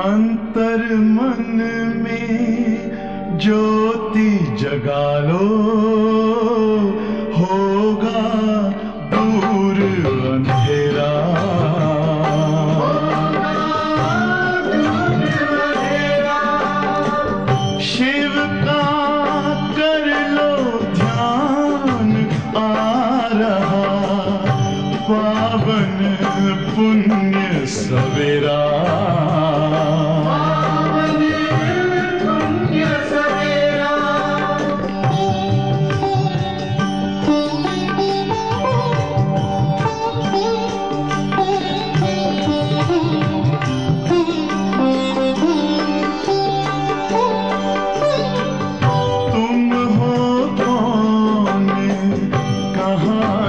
अंतर मन में ज्योति जगा लो, होगा दूर अंधेरा। शिव का कर लो ध्यान, आ रहा पावन पुण्य सवेरा।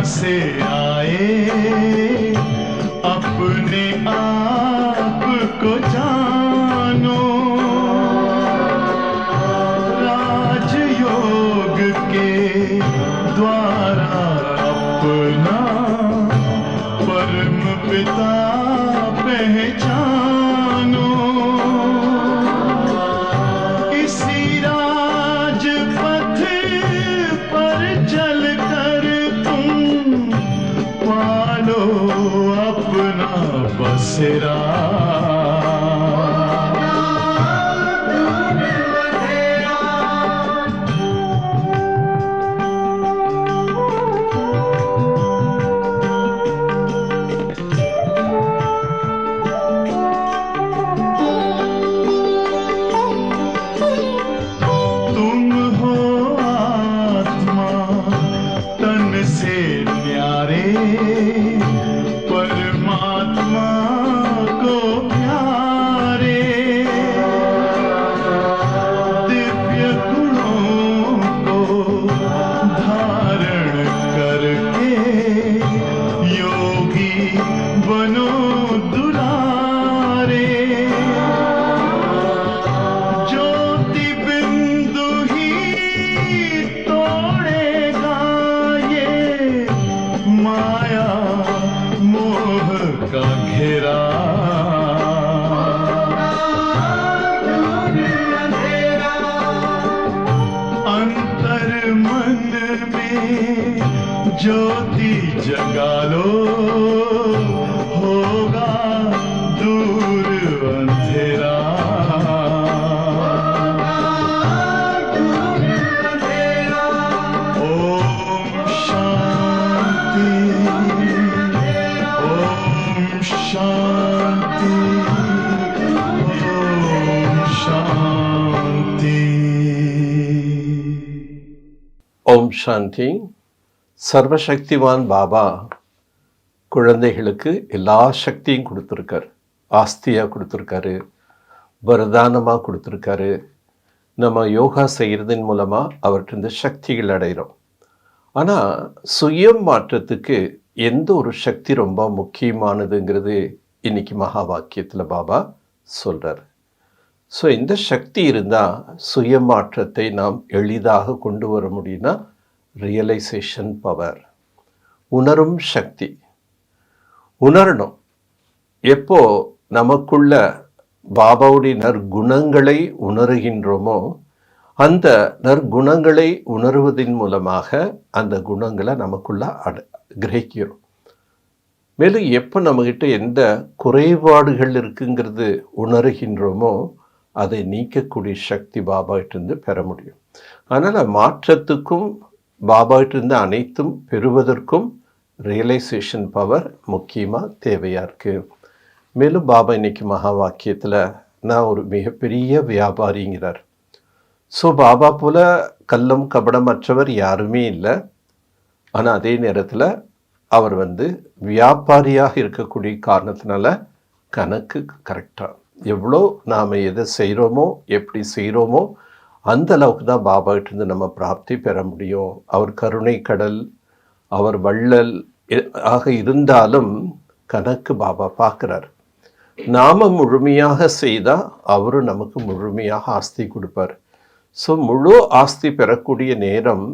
से आए अपने आप को जानो, राजयोग के द्वारा अपना परम पिता पहचानो। इसी राजपथ पर चलकर पालो अपना बसेरा। तुम हो आत्मा तन से न्यारे, परमात्मा को प्यारे। दिव्य गुणों को धारण करके योगी बनो दुलारे। ज्योति बिंदु ही तोड़ेगा ये माया मोह का घेरा। अंतर मन में ज्योति जगा लो, होगा दूर अंधेरा। ओम शांति, ओम शांति, ओम शांति। ஓம் சாந்தி. சர்வசக்திவான் பாபா குழந்தைகளுக்கு எல்லா சக்தியும் கொடுத்துருக்காரு. ஆஸ்தியாக கொடுத்துருக்காரு, வரதானமாக கொடுத்துருக்காரு. நம்ம யோகா செய்கிறதன் மூலமாக அவர்கிட்ட சக்திகள் அடைகிறோம். ஆனால் சுயம் மாற்றத்துக்கு எந்த ஒரு சக்தி ரொம்ப முக்கியமானதுங்கிறது இன்னைக்கு மகா வாக்கியத்தில் பாபா சொல்கிறார். ஸோ இந்த சக்தி இருந்தால் சுய மாற்றத்தை நாம் எளிதாக கொண்டு வர முடியும்னா ரியலைசேஷன் பவர், உணரும் சக்தி. உணரணும். எப்போ நமக்குள்ள பாபாவுடைய நற்குணங்களை உணர்கின்றோமோ அந்த நற்குணங்களை உணர்வதன் மூலமாக அந்த குணங்களை நமக்குள்ள கிரகிக்கிறோம். மேலும் எப்போ நம்மகிட்ட எந்த குறைபாடுகள் இருக்குங்கிறது உணர்கின்றோமோ அதை நீக்கக்கூடிய சக்தி பாபாகிட்டிருந்து பெற முடியும். அதனால் மாற்றத்துக்கும் பாபாகிட்டிருந்து அனைத்தும் பெறுவதற்கும் ரியலைசேஷன் பவர் முக்கியமாக தேவையாக இருக்குது. மேலும் பாபா இன்னைக்கு மகா வாக்கியத்தில் நான் ஒரு மிகப்பெரிய வியாபாரிங்கிறார். ஸோ பாபா போல் கள்ளம் கபடமற்றவர் யாருமே இல்லை. ஆனால் அதே நேரத்தில் அவர் வியாபாரியாக இருக்கக்கூடிய காரணத்தினால கணக்கு கரெக்டாக எவ்வளோ நாம் எதை செய்கிறோமோ எப்படி செய்கிறோமோ அந்த அளவுக்கு தான் பாபாகிட்டேருந்து நம்ம பிராப்தி பெற முடியும். அவர் கருணை கடல், அவர் வள்ளல் ஆக இருந்தாலும் கணக்கு பாபா பார்க்குறார். நாம் முழுமையாக செய்தால் அவரும் நமக்கு முழுமையாக ஆஸ்தி கொடுப்பார். ஸோ முழு ஆஸ்தி பெறக்கூடிய நேரம்.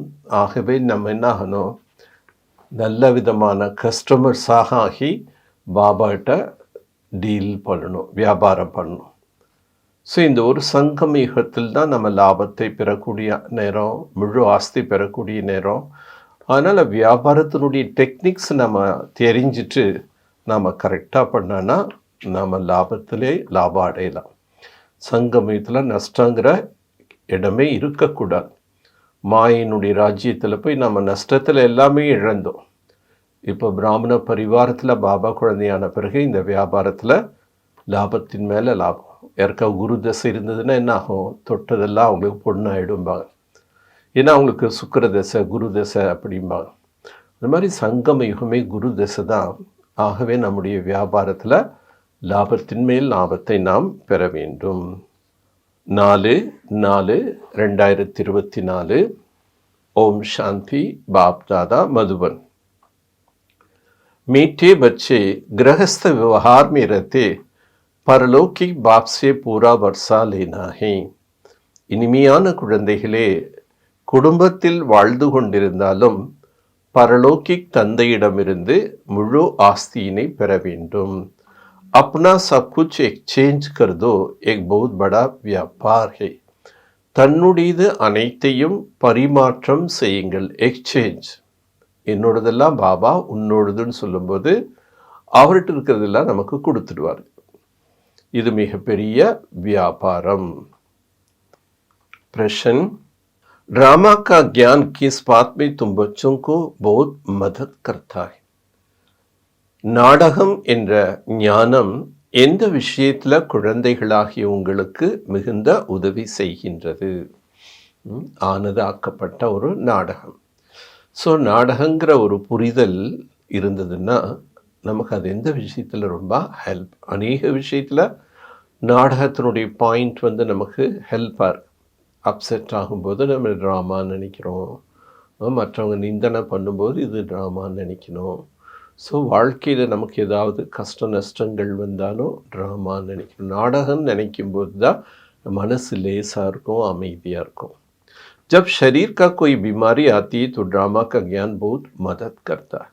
ஆகவே நம்ம என்ன ஆகணும், நல்ல விதமான கஸ்டமர்ஸாக ஆகி பாபாட்ட டீல் பண்ணணும், வியாபாரம் பண்ணணும். ஸோ இந்த ஒரு சங்கம் யுகத்தில் தான் நம்ம லாபத்தை பெறக்கூடிய நேரம், முழு ஆஸ்தி பெறக்கூடிய நேரம். அதனால் வியாபாரத்தினுடைய டெக்னிக்ஸ் நம்ம தெரிஞ்சிட்டு நாம் கரெக்டாக பண்ணோன்னா நம்ம லாபத்திலே லாபம் அடையலாம். சங்கமயத்தில் நஷ்டங்கிற இடமே இருக்கக்கூடாது. மாயினுடைய ராஜ்யத்தில் போய் நம்ம நஷ்டத்தில் எல்லாமே இழந்தோம். இப்போ பிராமண பரிவாரத்தில் பாபா குழந்தையான பிறகு இந்த வியாபாரத்தில் லாபத்தின் மேலே லாபம். யாருக்கா குரு தசை இருந்ததுன்னா என்ன ஆகும்? தொட்டதெல்லாம் அவங்களுக்கு பொண்ணாயிடும்பாங்க. ஏன்னா அவங்களுக்கு சுக்கிர தசை குரு தசை அப்படிம்பாங்க. அந்த மாதிரி சங்கம யுகமே குரு தசை தான். ஆகவே நம்முடைய வியாபாரத்தில் லாபத்தின் மேல் லாபத்தை நாம் பெற வேண்டும். 4/4/2024 ओम शांति। बाप दादा मधुबन। मीठे बच्चे गृहस्थ व्यवहार में रहते परलौकिक बाप से पूरा वर्षा लेना है. இனிமையான குழந்தைகளே, குடும்பத்தில் வாழ்ந்து கொண்டிருந்தாலும் பரலோகிக் தந்தையிடமிருந்து முழு ஆஸ்தியினை பெற வேண்டும். अपना सब कुछ एक्सचेंज कर दो, एक बहुत बड़ा व्यापार है. தன்னுடையது அனைத்தையும் பரிமாற்றம் செய்யுங்கள். எக்ஸ்சேஞ்ச். என்னோடதெல்லாம் பாபா உன்னோடதுன்னு சொல்லும்போது அவர்கிட்ட இருக்கிறதெல்லாம் நமக்கு கொடுத்துடுவார். இது மிகப்பெரிய வியாபாரம். प्रश्न, ड्रामा का ज्ञान किस बात में तुम बच्चों को बहुत मदद करता है? நாடகம் என்ற ஞானம் எந்த விஷயத்தில் குழந்தைகளாகிய உங்களுக்கு மிகுந்த உதவி செய்கின்றது? ஆனது ஆக்கப்பட்ட ஒரு நாடகம். ஸோ நாடகங்கிற ஒரு புரிதல் இருந்ததுன்னா நமக்கு அது எந்த விஷயத்தில் ரொம்ப ஹெல்ப். அநேக விஷயத்தில் நாடகத்தினுடைய பாயிண்ட் நமக்கு ஹெல்ப்பாக இருக்கு. அப்செட் ஆகும்போது நம்ம ட்ராமான்னு நினைக்கிறோம். மற்றவங்க நிந்தனை பண்ணும்போது இது ட்ராமான்னு நினைக்கணும். ஸோ வாழ்க்கையில் நமக்கு ஏதாவது கஷ்ட நஷ்டங்கள் வந்தாலும் ட்ராமான்னு நினைக்கணும். நாடகம் நினைக்கும்போது தான் மனசு லேசாக இருக்கும், அமைதியாக இருக்கும். जब शरीर का कोई बीमारी आती है तो ड्रामा का ज्ञान बहुत मदद करता है.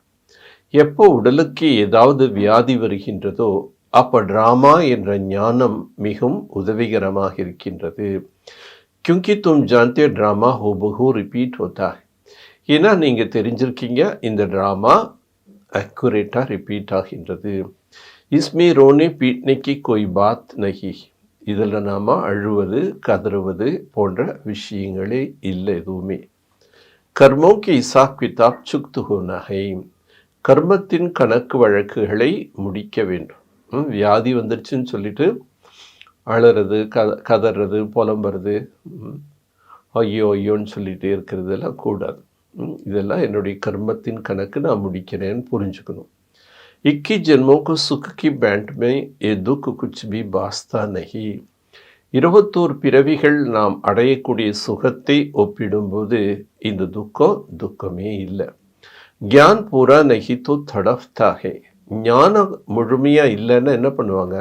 எப்போ உடலுக்கு ஏதாவது வியாதி வருகின்றதோ அப்போ ட்ராமா என்ற ஞானம் மிகவும் உதவிகரமாக இருக்கின்றது. क्योंकि तुम जानते हो ड्रामा हूबहू रिपीट होता है. ஏன்னா நீங்கள் தெரிஞ்சிருக்கீங்க இந்த ட்ராமா அக்குரேட்டாக ரிப்பீட் ஆகின்றது. इसमें रोने पीटने की कोई बात नहीं. இதில் நாம் அழுவது கதறுவது போன்ற விஷயங்களே இல்லை எதுவுமே. கர்மோ கி ஹிசாப் கிதாப் சுக்து ஹோனா ஹை. கர்மத்தின் கணக்கு வழக்குகளை முடிக்க வேண்டும். வியாதி வந்துருச்சுன்னு சொல்லிட்டு அழறது கதறது புலம்புறது ஐயோ ஐயோன்னு சொல்லிகிட்டே இருக்கிறதெல்லாம் கூடாது. இதெல்லாம் என்னுடைய கர்மத்தின் கணக்கு நான் முடிக்கிறேன்னு புரிஞ்சுக்கணும். 21 जन्मों को सुख की बैंड में ये दुख कुछ भी बास्ता नहीं. 21 பிறவிகள் நாம் அடையக்கூடிய சுகத்தை ஒப்பிடும்போது இந்த துக்கம் துக்கமே இல்லை. ज्ञान पूरा नहीं तो तड़पता है. ஞானம் முழுமையாக இல்லைன்னா என்ன பண்ணுவாங்க?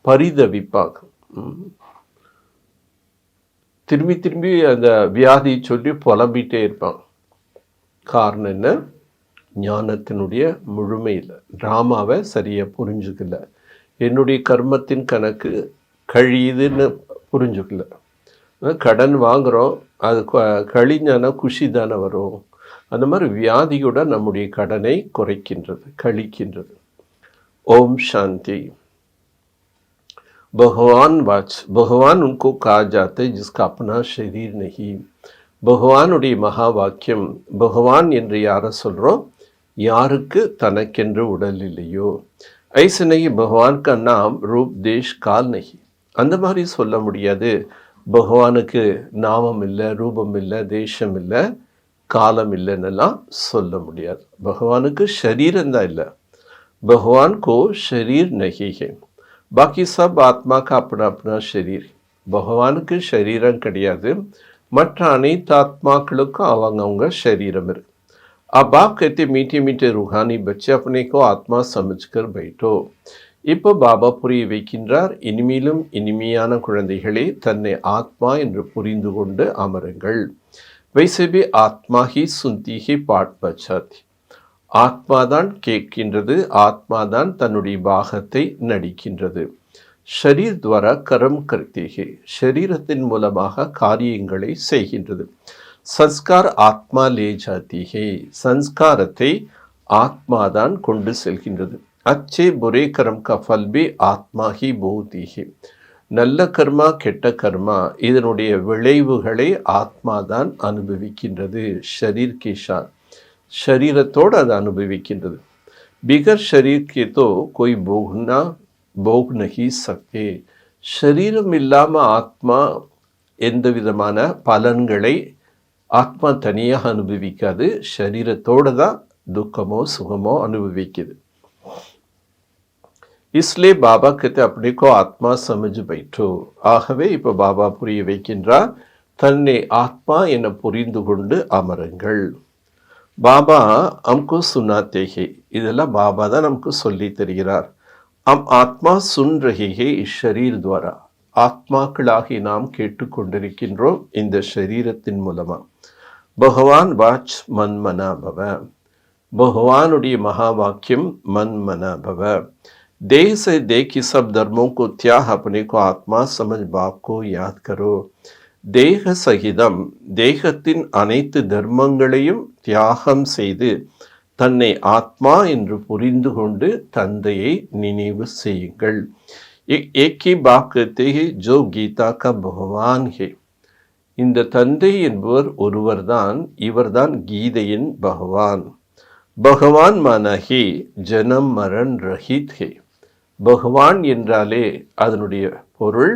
பரிதவிப்பாங்க. திரும்பி திரும்பி அந்த வியாதி சொல்லி புலம்பிகிட்டே இருப்பாங்க. காரணம் என்ன? ஞானத்தினுடைய முழுமை இல்லை. ட்ராமாவை சரியாக புரிஞ்சுக்கல. என்னுடைய கர்மத்தின் கணக்கு கழியுதுன்னு புரிஞ்சுக்கல. கடன் வாங்குகிறோம், அது கழிஞ்சானா குஷி தானே வரும். அந்த மாதிரி வியாதியோட நம்முடைய கடனை குறைக்கின்றது, கழிக்கின்றது. ஓம் சாந்தி. भगवान वाच. भगवान उनको कहा जाता है जिसका अपना शरीर नहीं. பகவானுடைய மகா வாக்கியம். பகவான் என்று யாரை சொல்கிறோம்? யாருக்கு தனக்கென்று உடல் இல்லையோ. ஐசே நஹி பகவான் கா நாம் ரூப் தேஷ் கால் நஹி. அந்த மாதிரி சொல்ல முடியாது. பகவானுக்கு நாமம் இல்லை, ரூபம் இல்லை, தேசம் இல்லை, காலம் இல்லைன்னெல்லாம் சொல்ல முடியாது. பகவானுக்கு ஷரீரந்தான் இல்லை. பகவான் கோ ஷரீர் நஹி ஹை. பாக்கி சப் ஆத்மா கா अपना अपना शरीर. பகவானுக்கு ஷரீரம் கிடையாது. மற்ற அனைத்து ஆத்மாக்களுக்கும் அவங்க शरीरम இருக்கு. अब आप कहते मीठे मीठे रूहानी बच्चे अपने को आत्मा समझकर बैठो. இப்போ பாபா புரிய வைக்கின்றார், இனிமேலும் இனிமையான குழந்தைகளே தன்னை ஆத்மா என்று புரிந்து கொண்டு அமருங்கள். वैसे भी आत्मा ही सुनती ही पाठ बचाती. ஆத்மாதான் கேட்கின்றது, ஆத்மாதான் தன்னுடைய பாகத்தை நடிக்கின்றது. ஷரீர் துவாரா கரம் கர்த்திகே, ஷரீரத்தின் மூலமாக காரியங்களை செய்கின்றது. சன்ஸ்கார் ஆத்மா லே ஜாத்திகே, சன்ஸ்காரத்தை ஆத்மாதான் கொண்டு செல்கின்றது. அச்சே புரே கரம் கா ஃபல் பி ஆத்மா ஹி போதிகே, நல்ல கர்மா கெட்ட கர்மா இதனுடைய விளைவுகளை ஆத்மாதான் அனுபவிக்கின்றது. ஷரீர் கே ஷான், ஷரீரத்தோடு அது அனுபவிக்கின்றது. பிகர் ஷரீர் கே தோ கோய் போக் நஹி சக்தே, ஷரீரம் இல்லாமல் ஆத்மா எந்த விதமான பலன்களை ஆத்மா தனியாக அனுபவிக்காது, ஷரீரத்தோடு தான் துக்கமோ சுகமோ அனுபவிக்குது. इसलिए பாபா कहते अपने को ஆத்மா சமஜ் बैठो, ஆகவே இப்போ பாபா புரிய வைக்கின்றார், தன்னை ஆத்மா என புரிந்து கொண்டு அமருங்கள். பாபா हमको सुनाते हैं, இதெல்லாம் பாபா தான் நமக்கு சொல்லி தருகிறார். ஆத்மா சுன் ரஹே ஹே இஸ் ஷரீர் துவாரா, ஆத்மாக்களாகி நாம் கேட்டுக்கொண்டிருக்கின்றோம் இந்த ஷரீரத்தின் மூலமா. பகவான் வாச் மன்மனா பவ, பகவானுடைய மகா வாக்கியம் மன்மனா பவ. देह से देह की सब धर्मों को त्याग अपने को आत्मा समझ बाप को याद करो. தேக சகிதம் தேகத்தின் அனைத்து தர்மங்களையும் தியாகம் செய்து தன்னை ஆத்மா என்று புரிந்து கொண்டு தந்தையை நினைவு செய்யுங்கள். एक ही बात कहते हैं जो गीता का भगवान है, இந்த தந்தை என்பவர் ஒருவர்தான், இவர்தான் கீதையின் பகவான். பகவான் மானஹி ஜனம் மரண் ரஹித் ஹே, பகவான் என்றாலே அதனுடைய பொருள்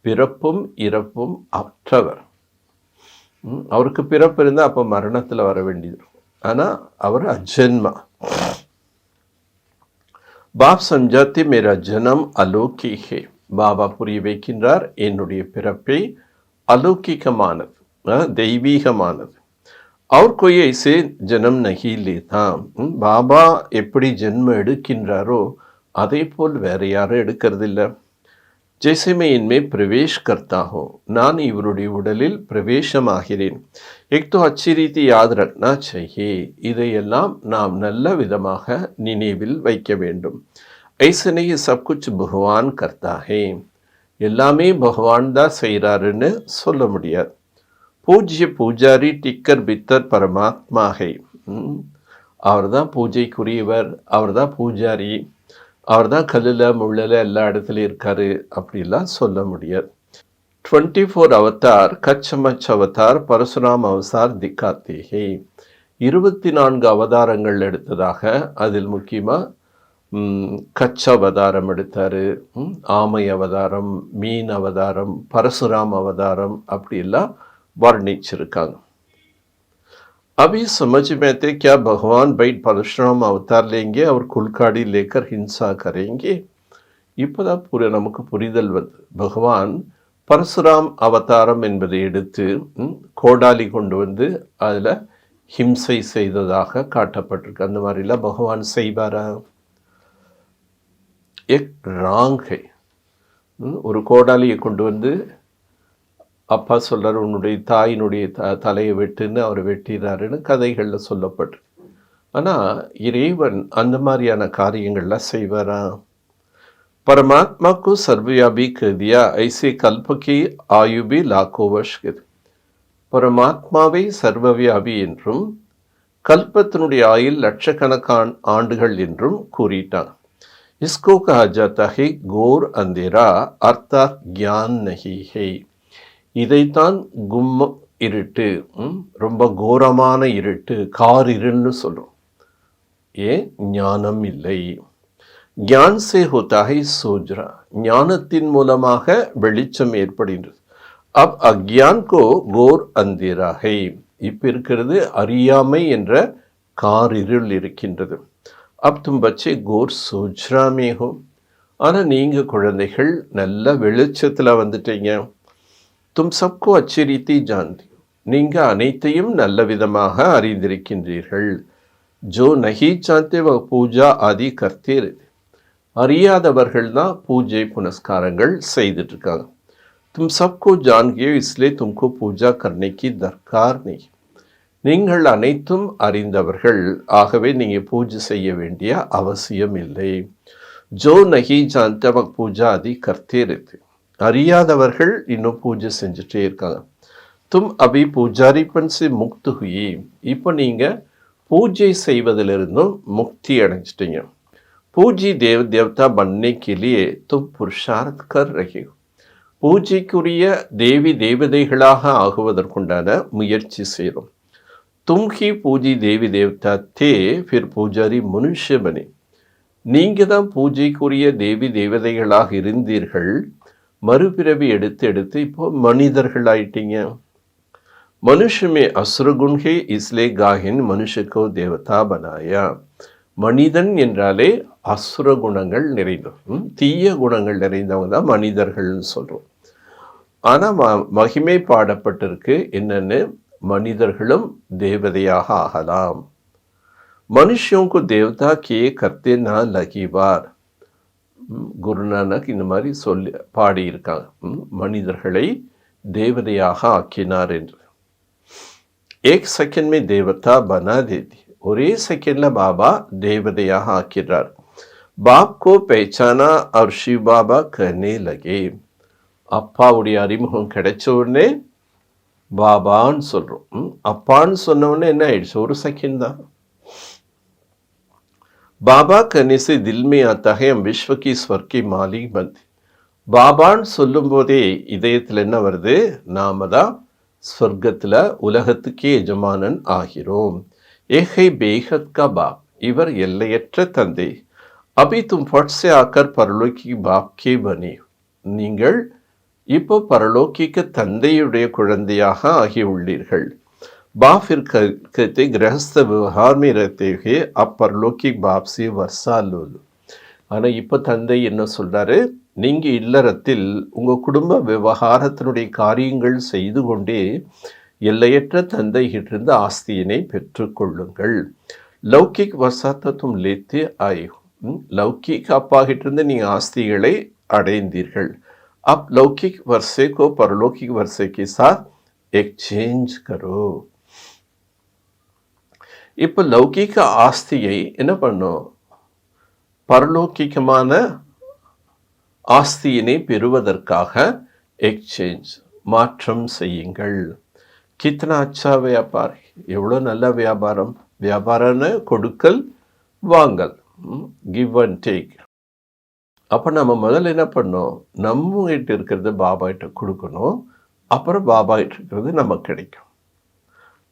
பிறப்பும் இறப்பும் அற்றவர். அவருக்கு பிறப்பு இருந்தால் அப்போ மரணத்தில் வர வேண்டியது, ஆனால் அவர் அஜன்மா. பாப் சம்ஜாத்தி மேரா ஜனம் அலோகி ஹே, பாபா புரிய வைக்கின்றார் என்னுடைய பிறப்பை अलौकिकमानद, தெய்வீகமானது. और कोई ऐसे जन्म नहीं लेता, பாபா எப்படி ஜென்மம் எடுக்கின்றாரோ அதே போல் வேற யாரும் எடுக்கிறதில்லை. जैसे मैं इनमें प्रवेश करता हूँ, நான் இவருடைய உடலில் பிரவேசமாகிறேன். एक तो अच्छी रीति याद रखना चाहिए, இதையெல்லாம் நாம் நல்ல விதமாக நினைவில் வைக்க வேண்டும். ऐसे नहीं सब कुछ भगवान करता है, எல்லாமே பகவான் தான் செய்கிறாருன்னு சொல்ல முடியாது. பூஜ்ய பூஜாரி டிக்கர் பித்தர் பரமாத்மா ஹை, அவர் தான் பூஜைக்குரியவர், அவர் தான் பூஜாரி, அவர் தான் கல்லில் முள்ளில் எல்லா இடத்துலையும் இருக்காரு அப்படிலாம் சொல்ல முடியாது. 24 அவதார் கச்சமச் அவதார் பரசுராம் அவதார் திக்காத்தே ஹே, 24 அவதாரங்கள் எடுத்ததாக அதில் முக்கியமாக கச்ச அவதாரம் எடுத்தார், ஆமை அவதாரம், மீன் அவதாரம், பரசுராம் அவதாரம் அப்படிலாம் வர்ணிச்சிருக்காங்க. अभी समझ में आते क्या भगवान बैठ परशुराम अवतार लेंगे और कुलकाड़ी लेकर हिंसा करेंगे. இப்போதான் நமக்கு புரிதல் வந்து பகவான் பரசுராம் அவதாரம் என்பதை எடுத்து கோடாலி கொண்டு வந்து அதில் ஹிம்சை செய்ததாக காட்டப்பட்டிருக்கு. அந்த மாதிரிலாம் பகவான் செய்வாரா? எக் ராங்கை, ஒரு கோடாலியை கொண்டு வந்து அப்பா சொல்கிறார் உன்னுடைய தாயினுடைய தலையை வெட்டுன்னு அவர் வெட்டினாருன்னு கதைகளில் சொல்லப்பட்டு. ஆனால் இறைவன் அந்த மாதிரியான காரியங்கள்லாம் செய்வாரா? பரமாத்மாக்கு சர்வவியாபி கதியா ஐசே கல்பகி ஆயுபி லாக்கோவஷ் கது, பரமாத்மாவை சர்வவியாபி என்றும் கல்பத்தினுடைய ஆயுள் லட்சக்கணக்கான ஆண்டுகள் என்றும் கூறிட்டான். इसको कहा जाता है घोर अंधेरा अर्थात ज्ञान नहीं है. இதைத்தான் கும்ம இருட்டு, ரொம்ப கோரமான இருட்டு, கார் இருன்னு சொல்லும். ஏன்? ஞானம் இல்லை. ஞான் சே ஹோதா ஹை சோஜ்ரா, ஞானத்தின் மூலமாக வெளிச்சம் ஏற்படுகின்றது. அப் அக்ஞான் கோ கோர் அந்தேரா ஹை, இப்போ இருக்கிறது அறியாமை என்ற கார் இருள் இருக்கின்றது. அப் தும் பச்சே கோர் சோஜ்ராமே ஹோ, ஆனால் நீங்கள் குழந்தைகள் நல்ல வெளிச்சத்தில் வந்துட்டீங்க. தும் சப்கோ அச்சி ரீதி ஜான்தி, நீங்கள் அனைத்தையும் நல்ல விதமாக அறிந்திருக்கின்றீர்கள். ஜோ நஹி ஜான்தே வ பூஜா ஆதி கர்த்தே, அறியாதவர்கள் தான் பூஜை புனஸ்காரங்கள் செய்துட்ருக்காங்க. தும் சப்கோ ஜான்கியோ இஸ்லே தும்கோ பூஜா கர்னைக்கு தர்கார் நெய், நீங்கள் அனைத்தும் அறிந்தவர்கள், ஆகவே நீங்கள் பூஜை செய்ய வேண்டிய அவசியம் இல்லை. ஜோ நஹி ஜான்தே வக் பூஜா ஆதி கர்த்தே ரஹதே. அறியாதவர்கள் இன்னும் பூஜை செஞ்சுட்டே இருக்காங்க. தும் அபி பூஜாரிப்பன் से முக்து हुई. இப்போ நீங்கள் பூஜை செய்வதிலிருந்தும் முக்தி அடைஞ்சிட்டீங்க. பூஜி தேவதா बनने के लिए तुम पुरुषार्थ कर रहे हो. பூஜைக்குரிய தேவி தேவதைகளாக ஆகுவதற்குண்டான முயற்சி செய்கிறோம். தும் ஹி பூஜி தேவி தேவதா தே ஃபிர் பூஜாரி மனுஷ்ய பனே. நீங்கள் தான் பூஜைக்குரிய தேவி தேவதைகளாக இருந்தீர்கள், மறுபிறவி எடுத்து இப்போ மனிதர்கள் ஆயிட்டீங்க. मनुष्य में असुर गुण है इसलिए गाहिन मनुष्य को देवता बनाया. மனிதன் என்றாலே அசுர குணங்கள் நிறைந்தவன், தீய குணங்கள் நிறைந்தவங்க தான் மனிதர்கள்னு சொல்கிறோம். ஆனால் மகிமை பாடப்பட்டிருக்கு என்னென்னு, மனிதர்களும் தேவதையாக ஆகலாம். மனுஷியோं தேவதா கே கர்த்தே நா லகிவார். குருநானக் இந்த மாதிரி சொல்லி பாடியிருக்காங்க, மனிதர்களை தேவதையாக ஆக்கினார் என்று. एक सेकंड में देवता बना देती. ஒரே செகண்ட்ல பாபா தேவதையாக ஆக்கிறார். बाप को पहचाना और शिव बाबा कहने लगे. அப்பாவுடைய அறிமுகம் கிடைச்ச உடனே பாபான்னு சொல்றோம். அப்பான்னு சொன்ன உடனே என்ன ஆயிடுச்சு, ஒரு செகண்ட் தான். बाबा कहने से दिल में आता है हम विश्व की स्वर की मालिक बनते. பாபான்னு சொல்லும் போதே இதயத்தில் என்ன வருது, நாம தான் ஸ்வர்க்கத்தில் உலகத்துக்கே எஜமானன் ஆகிறோம். ஏஹை பேகத் கா பாப், இவர் எல்லையற்ற தந்தை. அபி தும் ஃபட் சே ஆக்கர் பரலோகி பாப் கே பனி. நீங்கள் இப்போ பரலோகிக்கு தந்தையுடைய குழந்தையாக ஆகியுள்ளீர்கள். बाप फिर कहते गृहस्थ व्यवहार में रहते हुए अब परलौकिक बाप से वर्षा लो. ஆனால் இப்போ தந்தை என்ன சொல்றாரு, நீங்கள் இல்லறத்தில் உங்கள் குடும்ப விவகாரத்தினுடைய காரியங்கள் செய்து கொண்டே எல்லையற்ற தந்தைகிட்டிருந்து ஆஸ்தியினை பெற்றுக்கொள்ளுங்கள். லௌகிக் வசாத்தத்தும் லேத்தே ஆயும். லௌகிக் அப்பாகிட்டிருந்து நீங்கள் ஆஸ்திகளை அடைந்தீர்கள். அப் லௌகிக் वर्षे को परलौकिक वर्षे के साथ एक्सचेंज करो. இப்போ லௌகிக ஆஸ்தியை என்ன பண்ணும், பரலோக்கிகமான ஆஸ்தியினை பெறுவதற்காக எக்ஸ்சேஞ்ச் மாற்றம் செய்யுங்கள். கித்தனா அச்சா வியாபாரி, எவ்வளோ நல்ல வியாபாரம். வியாபாரம்னு கொடுக்கல் வாங்கல், கிவ் அண்ட் டேக். அப்போ நம்ம முதல்ல என்ன பண்ணோம், நம்ம கிட்ட இருக்கிறது பாபா கிட்ட கொடுக்கணும், அப்புறம் பாபா கிட்ட இருக்கிறது நமக்கு கிடைக்கும்.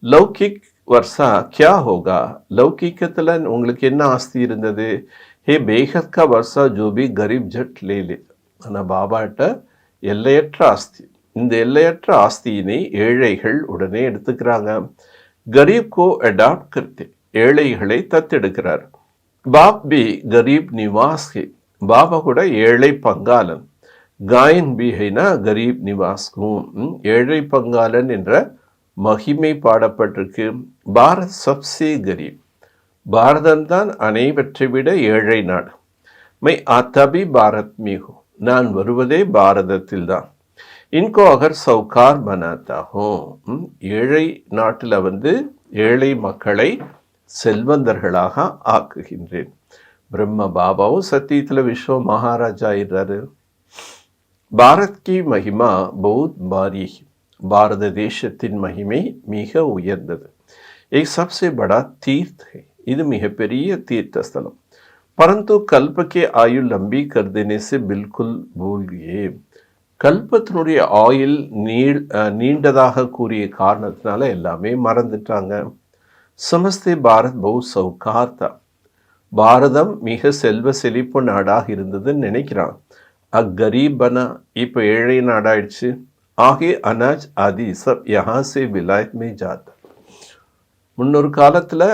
லௌகிக் वर्षा क्या होगा. लौकिकத்தில் உங்களுக்கு என்ன ஆஸ்தி இருந்தது, ஹே பேகத் கா வர்ஷா ஜோ பி கரீப் ஜட் லே லே. ஆனால் பாபாட்ட எல்லையற்ற ஆஸ்தி. இந்த எல்லையற்ற ஆஸ்தியினை ஏழைகள் உடனே எடுத்துக்கிறாங்க. கரீப் கோ அடாப்ட் கர்த்தே, ஏழைகளை தத்தெடுக்கிறார். பாப் பி கரீப் நிவாஸ் ஹே, பாபா கூட ஏழை பங்காளன். காயன் பி ஹைனா கரீப் நிவாஸ்கும், ஏழை பங்காளன் என்ற மகிமை பாடப்பட்டிருக்கு. பாரத் சப்சே கரீப், பாரதம்தான் அனைவற்றை விட ஏழை நாடு. மை ஆத்தாபி பாரத் மீஹோ, நான் வருவதே பாரதத்தில் தான். இன்கோ அகர் சவுகார் பனாத்தாகும், ஏழை நாட்டில் ஏழை மக்களை செல்வந்தர்களாக ஆக்குகின்றேன். பிரம்ம பாபாவும் சத்தியத்தில் விஸ்வ மகாராஜா ஆயிடுறாரு. பாரத் கி மகிமா பௌத் பாரி, பாரத தேசத்தின் மகிமை மிக உயர்ந்தது. एक सबसे बड़ा तीर्थ है, இது மிகப்பெரிய தீர்த்த ஸ்தலம். परंतु कल्प के आयु लंबी कर देने से बिल्कुल भूल गए. கல்பத்தினுடைய ஆயுள் நீண்டதாக கூறிய காரணத்தினால எல்லாமே மறந்துட்டாங்க. समझते भारत बहुत सौकार था, பாரதம் மிக செல்வ செழிப்பு நாடாக இருந்ததுன்னு நினைக்கிறான். அக்கரீப் பனா, இப்போ ஏழை நாடாயிடுச்சு. ஆகே அனாஜ் ஆதி சப் யஹா சே விலாயத் மே ஜாத்தா. முன்னொரு காலத்தில்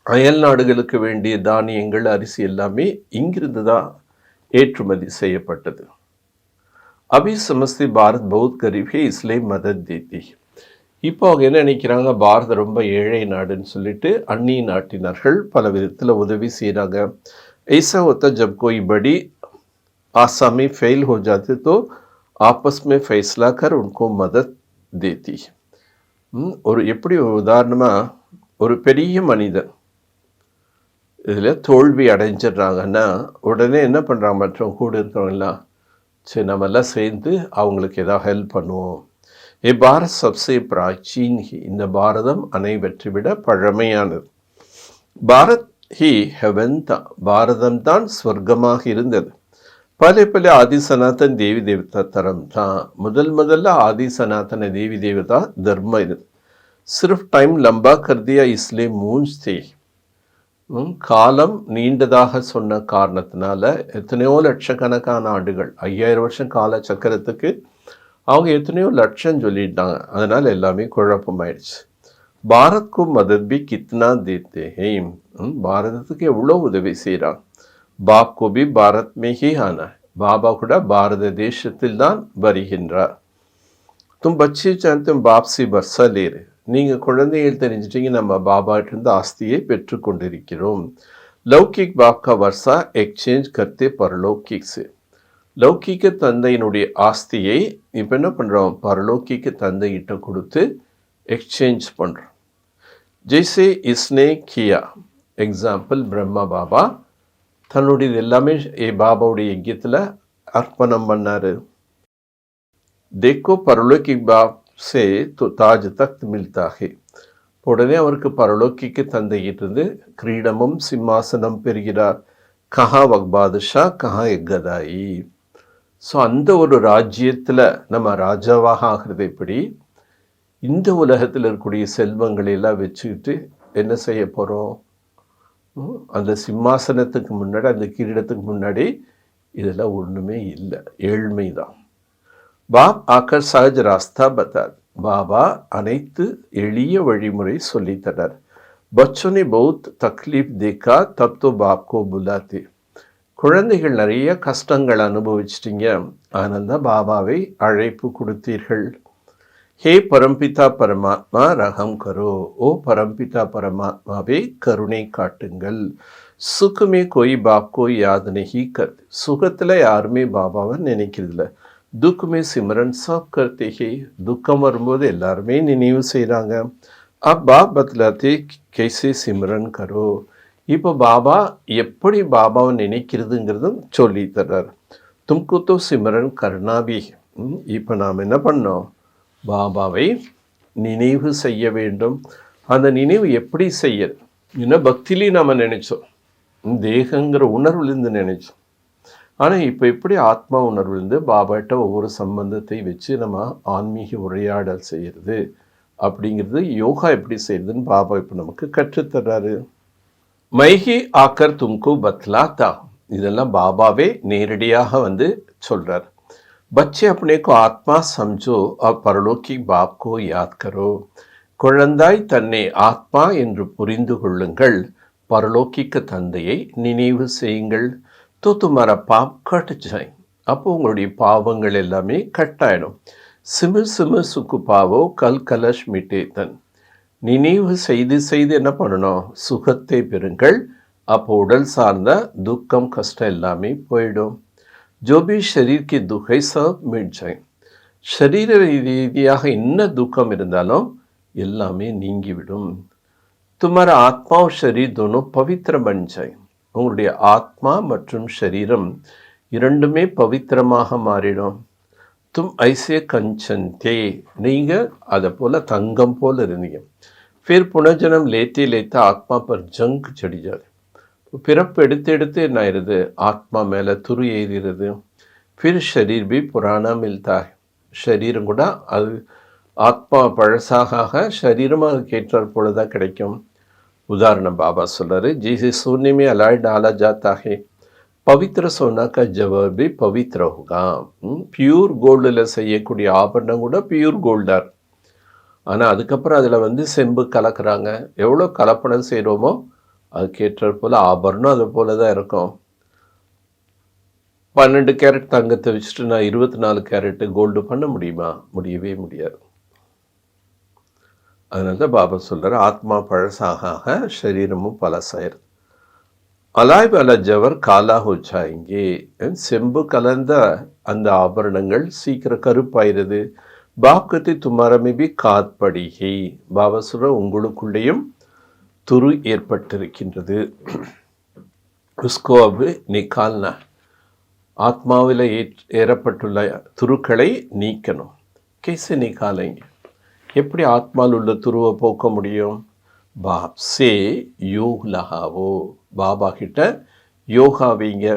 அயல் நாடுகளுக்கு வேண்டிய தானியங்கள் அரிசி எல்லாமே இங்கிருந்து தான் ஏற்றுமதி செய்யப்பட்டது. அபி சமஸ்தி பாரத் பௌத் கரீபே இஸ்லே மதத் தேதி. இப்போ அவங்க என்ன நினைக்கிறாங்க, பாரதம் ரொம்ப ஏழை நாடுன்னு சொல்லிட்டு அந்நிய நாட்டினர்கள் பல விதத்தில் உதவி செய்கிறாங்க. ऐसा होता जब कोई बड़ी आसामी फेल हो जाते तो आपस में फैसला कर उनको मदद देती. ஒரு எப்படி உதாரணமாக, ஒரு பெரிய மனிதன் இதில் தோல்வி அடைஞ்சிடுறாங்கன்னா உடனே என்ன பண்ணுறாங்க மற்றவங்க கூட இருக்கிறவங்கலாம், சரி நம்மெல்லாம் சேர்ந்து அவங்களுக்கு ஏதாவது ஹெல்ப் பண்ணுவோம். பாரத் சப்சே பிராச்சீன் ஹி, இந்த பாரதம் அனைவற்றை விட பழமையானது. பாரத் ஹி ஹெவன் தான், பாரதம் தான் ஸ்வர்க்கமாக இருந்தது. பல பல ஆதி சனாதன் தேவி தேவதா தரம் தான். முதல்ல ஆதி சனாதன தேவி தேவதா தர்மம் இது. சிர்ஃப் டைம் லம்பா கர்தியா இஸ்லே மூஞ்ச் தே. காலம் நீண்டதாக சொன்ன காரணத்தினால எத்தனையோ லட்சக்கணக்கான ஆண்டுகள், 5000 வருஷம் கால சக்கரத்துக்கு அவங்க எத்தனையோ லட்சம் சொல்லிட்டாங்க. அதனால் எல்லாமே குழப்பமாயிடுச்சு. பாரத்க்கு மதத் பி கித்னா தேத்தே ஹே, பாரதத்துக்கு எவ்வளோ உதவி செய்கிறாங்க. பாப் கோபி பாரத் மேஹி ஆனா, பாபா கூட பாரத தேசத்தில் தான் வருகின்றார். தும் பச்சி சாந்தும் பாப்சி பர்சா லேரு, நீங்கள் குழந்தைகள் தெரிஞ்சிட்டிங்க நம்ம பாபாட்டிருந்து ஆஸ்தியை பெற்றுக்கொண்டிருக்கிறோம். லௌகிக் பாப்கா வர்ஷா எக்ஸ்சேஞ்ச் கர்த்தே பரலோகிக் சே, லௌகிக்க தந்தையினுடைய ஆஸ்தியை இப்போ என்ன பண்ணுறோம், பரலோகிக்க தந்தையிட்ட கொடுத்து எக்ஸ்சேஞ்ச் பண்ணுறோம். ஜெய்சே இஸ்னே கியா, எக்ஸாம்பிள் பிரம்மா பாபா தன்னுடைய எல்லாமே பாபாவுடைய யஜ்யத்தில் அர்ப்பணம் பண்ணார். தேக்கோ பரலோகிக் பாப் சே தாஜ் தக்த் மில்தா ஹே, உடனே அவருக்கு பரலோகிக்கு தந்தையிட்டிருந்து கிரீடமும் சிம்மாசனம் பெறுகிறார். கஹா வக் பாதுஷா கஹா எக்கதாயி. ஸோ அந்த ஒரு ராஜ்யத்தில் நம்ம ராஜாவாக ஆகிறது எப்படி, இந்த உலகத்தில் இருக்கக்கூடிய செல்வங்களை எல்லாம் வச்சுக்கிட்டு என்ன செய்ய போகிறோம், அந்த சிம்மாசனத்துக்கு முன்னாடி அந்த கிரீடத்துக்கு முன்னாடி இதெல்லாம் ஒன்றுமே இல்லை, ஏழ்மை தான். பாப் ஆக்கர் சஹஜ் ராஸ்தா பத்தார், பாபா அனைத்து எளிய வழிமுறை சொல்லித்தனர். பச்சோனே பௌத் தக்லீஃப் தேக்கா தப் தோ பாப் கோ புலாத்தே, குழந்தைகள் நிறைய கஷ்டங்கள் அனுபவிச்சிட்டிங்க, அதனால தான் பாபாவை அழைப்பு கொடுத்தீர்கள். ஹே பரம்பிதா பரமாத்மா ரகம் கரோ, ஓ பரம்பிதா பரமாத்மாவே கருணை காட்டுங்கள். சுக்குமே கோய் பாப் கோ யாத் நஹி கர்த், சுகத்தில் யாருமே பாபாவை நினைக்கிறதில்ல. துக்குமே சிம்ரன் சப் கர்த்தே ஹே, துக்கம் வரும்போது எல்லாருமே நினைவு செய்கிறாங்க. அப் பாப் பத்லாத்தே கைசே சிம்ரன் கரோ, இப்போ பாபா எப்படி பாபாவை நினைக்கிறதுங்கிறதும் சொல்லி தர்றார். தும்கு தோ சிம்ரன் கர்ணாபி, இப்போ நாம் என்ன பண்ணோம், பாபாவை நினைவு செய்ய வேண்டும். அந்த நினைவு எப்படி செய்ய, இன்னும் பக்தியிலையும் நாம் நினைச்சோம், தேகங்கிற உணர்வுலேருந்து நினைச்சோம். ஆனால் இப்போ எப்படி ஆத்மா உணர்வுலேருந்து பாபாட்ட ஒவ்வொரு சம்பந்தத்தை வச்சு நம்ம ஆன்மீக உரையாடல் செய்கிறது அப்படிங்கிறது, யோகா எப்படி செய்யறதுன்னு பாபா இப்போ நமக்கு கற்றுத்தர்றாரு. மைஹி ஆக்கர் தும்கு பத்லாத்தா, இதெல்லாம் பாபாவே நேரடியாக வந்து சொல்கிறார். பச்சே அப்னேக்கோ ஆத்மா சம்ஜோ அப் பரலோகி பாப்கோ யாத் கரோ, குழந்தாய் தன்னை ஆத்மா என்று புரிந்து கொள்ளுங்கள், பரலோகிக்க தந்தையை நினைவு செய்யுங்கள். தோ துமாரா பாப் கட் ஜாய், அப்போ உங்களுடைய பாவங்கள் எல்லாமே கட்டாயிடும். சிமிர் சிமிர் சுக்கு பாவோ கல் கலஷ் மிட்டேத்தன், நினைவு செய்து செய்து என்ன பண்ணணும், சுகத்தை பெறுங்கள். அப்போ உடல் சார்ந்த துக்கம் கஷ்டம் எல்லாமே போயிடும். ஜோபி ஷரீர்க்கு துகை சப் மிட் ஜாய், ஷரீர ரீதியாக என்ன துக்கம் இருந்தாலும் எல்லாமே நீங்கிவிடும். துமாரா ஆத்மா ஷரீர் தோனும் பவித்திர பன் ஜாய், உங்களுடைய ஆத்மா மற்றும் ஷரீரம் இரண்டுமே பவித்திரமாக மாறிடும். தும் ஐசே கஞ்சந்தே, நீங்கள் அதை போல் தங்கம் போல் இருந்தீங்க. फिर पुनर्जन्म लेते लेते ஆத்மா பர் ஜங்க் சடிஜாது, பிறப்பு எடுத்து எடுத்து என்ன ஆயிடுது, ஆத்மா மேலே துரு ஏறிடுது. फिर शरीर भी पुराना मिलता है, शरीரம் கூட அது ஆத்மா பழசாக शरीரமாக அதுக்கேற்றார் போல தான் கிடைக்கும். உதாரணம் பாபா சொல்கிறாரு, जैसे सोने में अलाय डाला जाता है, பவித்திர சோனாக்கா ஜவாப் भी பவித்திர होगा. பியூர் கோல்டில் செய்யக்கூடிய ஆபரணம் கூட பியூர் கோல்டார். ஆனால் அதுக்கப்புறம் அதில் வந்து செம்பு கலக்கிறாங்க. எவ்வளோ கலப்படம் செய்கிறோமோ அதுக்கேற்ற போல் ஆபரணம் அது போல தான் இருக்கும். 12 கேரட் தங்கத்தை வச்சுட்டு நான் 24 கேரட்டு கோல்டு பண்ண முடியுமா? முடியவே முடியாது. அதனால தான் பாபா சொல்கிறார், ஆத்மா பழசாக சரீரமும் பழசாயிருது. அலாய் பல ஜவர் காலா ஹோச்சாயிங்கே, செம்பு கலந்த அந்த ஆபரணங்கள் சீக்கிரம் கருப்பாயிருது. பாப்கத்தை துமாரமே காத்படிகை, பாபா சொல்ற உங்களுக்குள்ளேயும் துரு ஏற்பட்டிருக்கின்றது. उसको अब निकालना है. ஆத்மாவில் ஏறப்பட்டுள்ள துருக்களை நீக்கணும். कैसे निकालेंगे? எப்படி ஆத்மாவில் உள்ள துருவை போக்க முடியும்? बाप से योग लगाओ. बाबा கிட்ட யோகா வைங்க.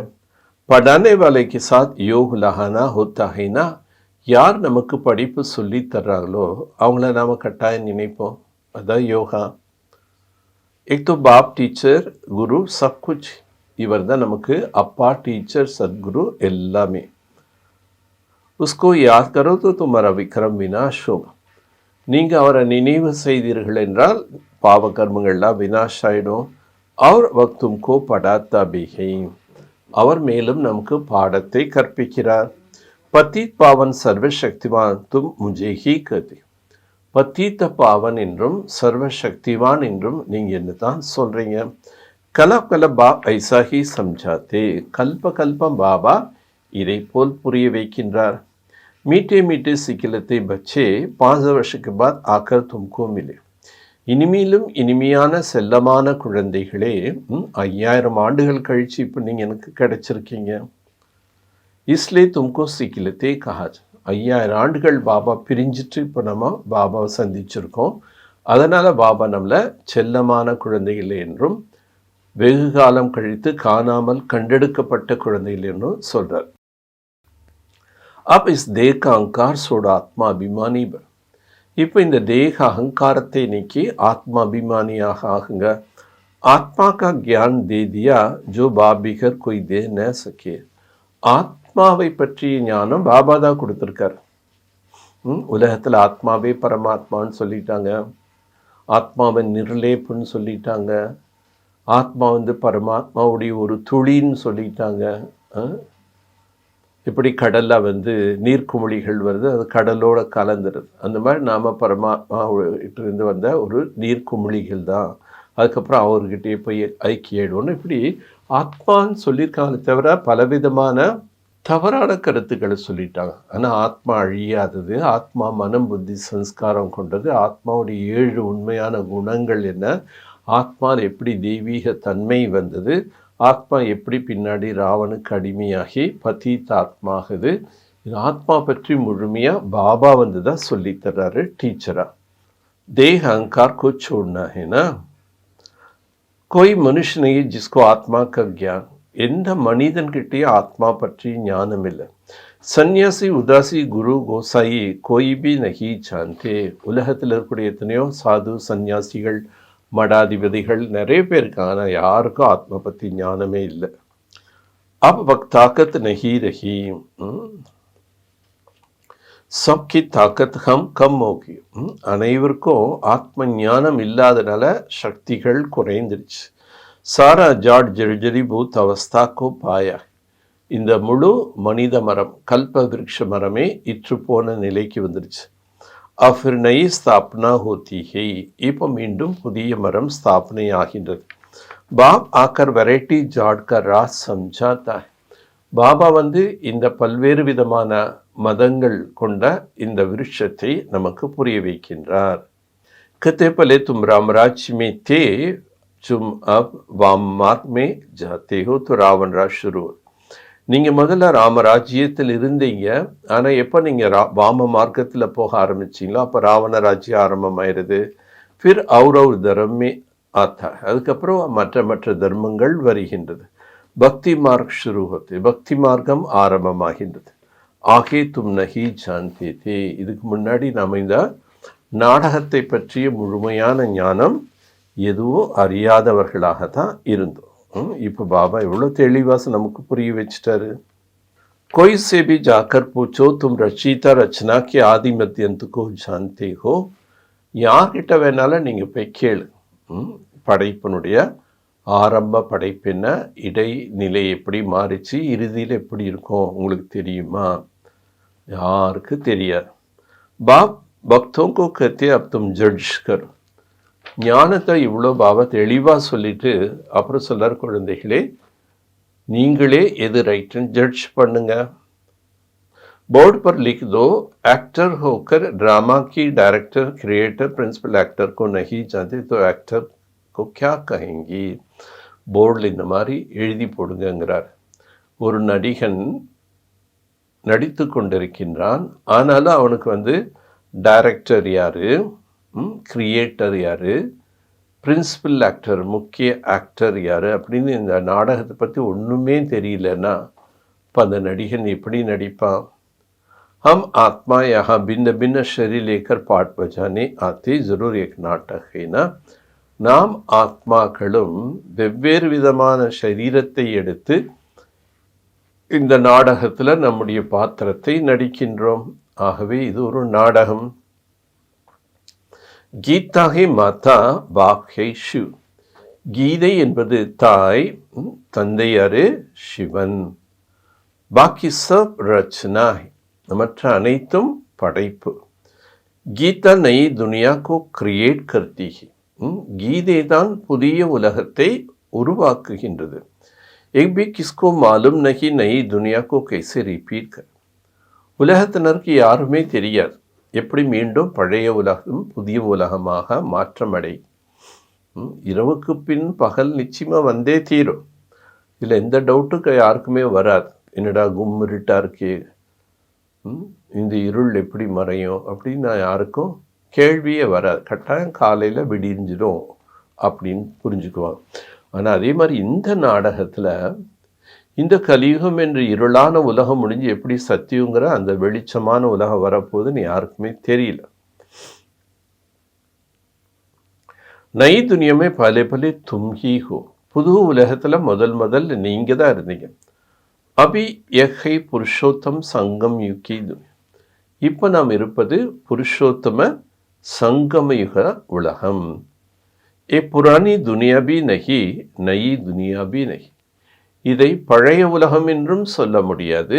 पढ़ाने वाले के साथ योग लगाना होता है ना. யார் நமக்கு படிப்பு சொல்லி தர்றாங்களோ அவங்கள நாம் கட்டாயம் நினைப்போம். அதான் யோகா. एक तो बाप टीचर गुरु सब कुछ. இவர் தான் நமக்கு அப்பா, டீச்சர், சத்குரு எல்லாமே. उसको याद करो तो तुम्हारा विक्रम विनाश होगा. நீங்கள் அவரை நினைவு செய்தீர்கள் என்றால் பாவ கர்மங்கள்லாம் வினாஷ் ஆயிடும். அவர் வக்தும்கோ படாத்தா பிகை. அவர் மேலும் நமக்கு பாடத்தை கற்பிக்கிறார். பத்தீத் பாவன் சர்வசக்திவான் தும் முஜே ஹி கதி. பத்தீத்த பாவன் என்றும் சர்வசக்திவான் என்றும் நீங்கள் என்ன தான் சொல்கிறீங்க? கலப் கலப் பாப் ஐசா ஹி சம்ஜாத்தே. கல்ப கல்பம் பாபா இதை போல் புரிய வைக்கின்றார். மீட்டே மீட்டே சிக்கிலத்தை பச்சே 5 வருஷத்துக்கு பாத் ஆக்கர் தும்கோ மிலே. இனிமேலும் இனிமையான செல்லமான குழந்தைகளே, 5000 ஆண்டுகள் கழிச்சு இப்போ நீங்கள் எனக்கு கிடைச்சிருக்கீங்க. இஸ்லே தும்கோ சிக்கிலத்தை கஹாஜ். 5000 ஆண்டுகள் பாபா பிரிஞ்சிட்டு இப்போ நம்ம பாபாவை சந்திச்சிருக்கோம். அதனால் பாபா நம்மளை செல்லமான குழந்தைகள் என்றும் வெகு காலம் கழித்து காணாமல் கண்டெடுக்கப்பட்ட குழந்தைகள் என்றும் சொல்கிறார். அப்போ இஸ் தேக அகங்கார் சோட ஆத்மா அபிமானி. இப்போ இந்த தேக அகங்காரத்தை நீக்கி ஆத்மா அபிமானியாக ஆகுங்க. ஆத்மா கா கியான் தே தியா ஜோ பாபிகர் கொய் தே ந சக்கே. ஆத்மாவை பற்றிய ஞானம் பாபா தான் கொடுத்துருக்கார். உலகத்தில் ஆத்மாவே பரமாத்மான்னு சொல்லிட்டாங்க. ஆத்மாவை நிர்லேப்புன்னு சொல்லிட்டாங்க. ஆத்மா பரமாத்மாவுடைய ஒரு துளின்னு சொல்லிட்டாங்க. இப்படி கடலில் நீர்க்குமிழிகள் வருது, அது கடலோட கலந்துருது. அந்த மாதிரி நாம் பரமாத்மாவிட்டிருந்து வந்த ஒரு நீர்க்குமிழிகள் தான். அதுக்கப்புறம் அவர்கிட்டயே போய் ஐக்கியிடுவோன்னு இப்படி ஆத்மான்னு சொல்லியிருக்காங்க. தவிர பலவிதமான தவறான கருத்துக்களை சொல்லிட்டாங்க. ஆனால் ஆத்மா அழியாதது, ஆத்மா மனம் புத்தி சம்ஸ்காரம் கொண்டது, ஆத்மாவுடைய 7 உண்மையான குணங்கள் என்ன, ஆத்மா எப்படி தெய்வீக தன்மை வந்தது, ஆத்மா எப்படி பின்னாடி ராவனுக்கு அடிமையாகி பதீத் ஆத்மாகுது. இது ஆத்மா பற்றி முழுமையாக பாபா தான் சொல்லித்தர்றாரு டீச்சராக. தேக அகங்கார் को छोड़ना है ना. कोई मनुष्य नहीं जिसको आत्मा का ज्ञान. எந்த மனிதன்கிட்டேயும் ஆத்மா பற்றி ஞானம் இல்லை. சந்நியாசி, உதாசி, குரு, கோசாயி கோய் பி நஹி ஜான்தே. உலகத்தில் இருக்கக்கூடிய எத்தனையோ சாது, சந்நியாசிகள், மடாதிபதிகள் நிறைய பேர் இருக்காங்க. ஆனால் யாருக்கும் ஆத்மா பற்றி ஞானமே இல்லை. அப் வக் தாக்கத் நஹி ரஹி. சப்கி தாக்கத் கம் ஹோகி. அனைவருக்கும் ஆத்ம ஞானம் இல்லாதனால சக்திகள் குறைந்துருச்சு. சாரா ஜாட் ஜர்ஜரி பூத் அவஸ்தாக்கோ பாயா. இந்த முழு மனித மரம், கல்ப விருட்ச மரமே இற்று போன நிலைக்கு வந்துருச்சு. அஃபிர் நயி ஸ்தாப்னா ஹோத்தி ஹை. இப்போ மீண்டும் புதிய மரம் ஸ்தாபனை ஆகின்றது. பாப் ஆக்கர் வெரைட்டி ஜாட்கர் ராஸ் சம்ஜாத்தா. பாபா இந்த பல்வேறு விதமான மதங்கள் கொண்ட இந்த விருட்சத்தை நமக்கு புரிய வைக்கின்றார். கத்தே பலே தும் ராமராஜ் மே தே தும் அப் வாம் மார்க் மே ஜாத்தே ஹோ तो ராவன் ராஜ் शुरू. நீங்கள் முதல்ல ராமராஜ்யத்தில் இருந்தீங்க. ஆனால் எப்போ நீங்கள் வாம மார்க்கத்தில் போக ஆரம்பிச்சிங்களோ அப்போ ராவண ராஜ்யம் ஆரம்பமாயிருது. ஃபிர் அவுரவ் தர்மே ஆத்தா. அதுக்கப்புறம் மற்ற தர்மங்கள் வருகின்றது. பக்தி மார்க் ஷுரு ஹோத்து. பக்தி மார்க்கம் ஆரம்பமாகின்றது. ஆகே தும் நஹி ஜான்தே தே. இதுக்கு முன்னாடி நாம் இந்த நாடகத்தை பற்றிய முழுமையான ஞானம் எதுவும் அறியாதவர்களாக தான் இருந்தோம். இப்போ பாபா எவ்வளோ தெளிவாக நமக்கு புரிய வச்சிட்டாரு. कोई से भी जाकर पूछो तुम रचयिता रचना के आदि मध्यंत को जानते हो. யார்கிட்ட வேணாலும் நீங்கள் போய் கேளு. படைப்பினுடைய ஆரம்ப படைப்பென்ன, இடைநிலை எப்படி மாறிச்சு, இறுதியில் எப்படி இருக்கும் உங்களுக்கு தெரியுமா? யாருக்கு தெரியாது. பாப் பக்தோं को कहते अब तुम जज करो. ஞானத்தை இவ்வளோ பாபா தெளிவாக சொல்லிட்டு அப்புறம் சொல்கிறார், குழந்தைகளே நீங்களே எது ரைட்டுன்னு ஜட்ஜ் பண்ணுங்க. बोर्ड पर लिख दो, एक्टर होकर ड्रामा की डायरेक्टर, क्रिएटर, प्रिंसिपल एक्टर को नहीं जानते तो एक्टर को क्या कहेंगी. போர்டில் இந்த மாதிரி எழுதி போடுங்கங்கிறார். ஒரு நடிகன் நடித்து கொண்டிருக்கின்றான். ஆனாலும் அவனுக்கு டைரக்டர் யார், கிரியேட்டர் யார், பிரின்சிபல் ஆக்டர் முக்கிய ஆக்டர் யார் அப்படின்னு இந்த நாடகத்தை பற்றி ஒன்றுமே தெரியலன்னா இப்போ அந்த நடிகன் எப்படி நடிப்பான்? हम आत्मा यहाँ भिन्न भिन्न शरीर लेकर पाठ बजाने आते जरूर एक नाटक है ना. நாம் ஆத்மாக்களும் வெவ்வேறு விதமான சரீரத்தை எடுத்து இந்த நாடகத்தில் நம்முடைய பாத்திரத்தை நடிக்கின்றோம். ஆகவே இது ஒரு நாடகம். கீதா ஹே மாதா பாப் ஹே சிவ். கீதை என்பது தாய், தந்தையாரு சிவன். பாக்கி சப் ரச்சனா, மற்ற அனைத்தும் படைப்பு. கீதா நயி துனியா கோ கிரியேட் கர்த்தி ஹை. கீதை தான் புதிய உலகத்தை உருவாக்குகின்றது. एक भी किसको मालूम नहीं नई दुनिया को कैसे रिपीट कर. உலகத்தினருக்கு யாருமே தெரியாது எப்படி மீண்டும் பழைய உலகம் புதிய உலகமாக மாற்றமடை. இரவுக்கு பின் பகல் நிச்சயமாக வந்தே தீரும். இதில் எந்த டவுட்டுக்கு யாருக்குமே வராது. என்னடா கும்மிருட்டா இருக்கே, இந்த இருள் எப்படி மறையும் அப்படின்னு யாருக்கும் கேள்வியே வராது. கட்டாயம் காலையில் விடிஞ்சிடும் அப்படின்னு புரிஞ்சுக்குவாங்க. ஆனால் அதே மாதிரி இந்த நாடகத்தில் இந்த கலியுகம் என்று இருளான உலகம் முடிஞ்சு எப்படி சத்தியங்கிற அந்த வெளிச்சமான உலகம் வரப்போகுதுன்னு யாருக்குமே தெரியல. நை துனியமே பலே பலே தும்ஹி ஹோ. புது உலகத்தில் முதல் நீங்கள் தான் இருந்தீங்க. அபி யஹை புருஷோத்தம் சங்கம் யுகி துனியா. இப்போ நாம் இருப்பது புருஷோத்தம சங்கமயுக உலகம். ஏ புராணி துனியா பி நஹி நயி துனியா பி நஹி. இதை பழைய உலகம் என்றும் சொல்ல முடியாது,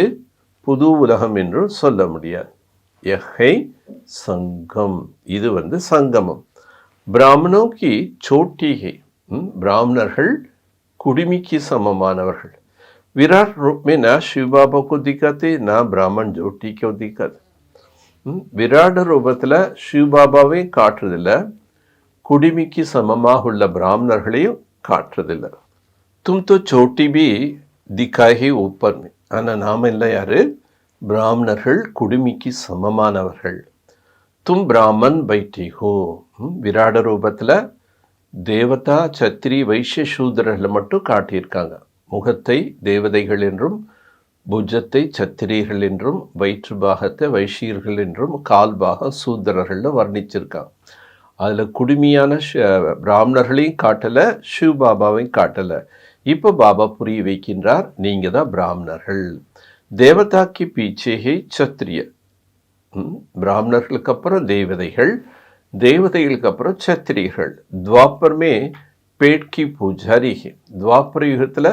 புது உலகம் என்றும் சொல்ல முடியாது. யஹை சங்கம், இது சங்கமம். பிராமணோ கி சோட்டிகை. பிராமணர்கள் குடிமிக்கு சமமானவர்கள். விராட் ரூப் में ना शिव बाबा को दिखाते ना ब्राह्मण ज्योति को दिखाते. விராட ரூபத்தில் சிவபாபாவை காட்டுறதில்லை, குடிமிக்கு சமமாக உள்ள பிராமணர்களையும் காட்டுறதில்லை. தும் தோ சோட்டி பி திக்காகி ஊப்பர்னு. ஆனால் நாம் எல்லாம் யார்? பிராமணர்கள், குடிமிக்கு சமமானவர்கள். தும் பிராமன் பைட்டி ஹோ. விராட ரூபத்தில் தேவதா சத்திரி வைஷ்ய சூத்திரர்களை மட்டும் காட்டியிருக்காங்க. முகத்தை தேவதைகள் என்றும், புஜத்தை சத்திரியர்கள் என்றும், வயிற்று பாகத்தை வைஷ்யர்கள் என்றும், கால் பாகம் சூத்திரர்கள்னு வர்ணிச்சிருக்காங்க. அதில் குடுமையான பிராமணர்களையும் காட்டலை, சிவ பாபாவையும் காட்டலை. இப்போ பாபா புரிய வைக்கின்றார், நீங்கள் தான் பிராமணர்கள். தேவதாக்கு பீச்சேகே சத்திரிய. பிராமணர்களுக்கு அப்புறம் தேவதைகள், தேவதைகளுக்கு அப்புறம் சத்திரியர்கள். துவாப்பர்மே பேட்கி பூஜாரி. துவாப்பர யுகத்தில்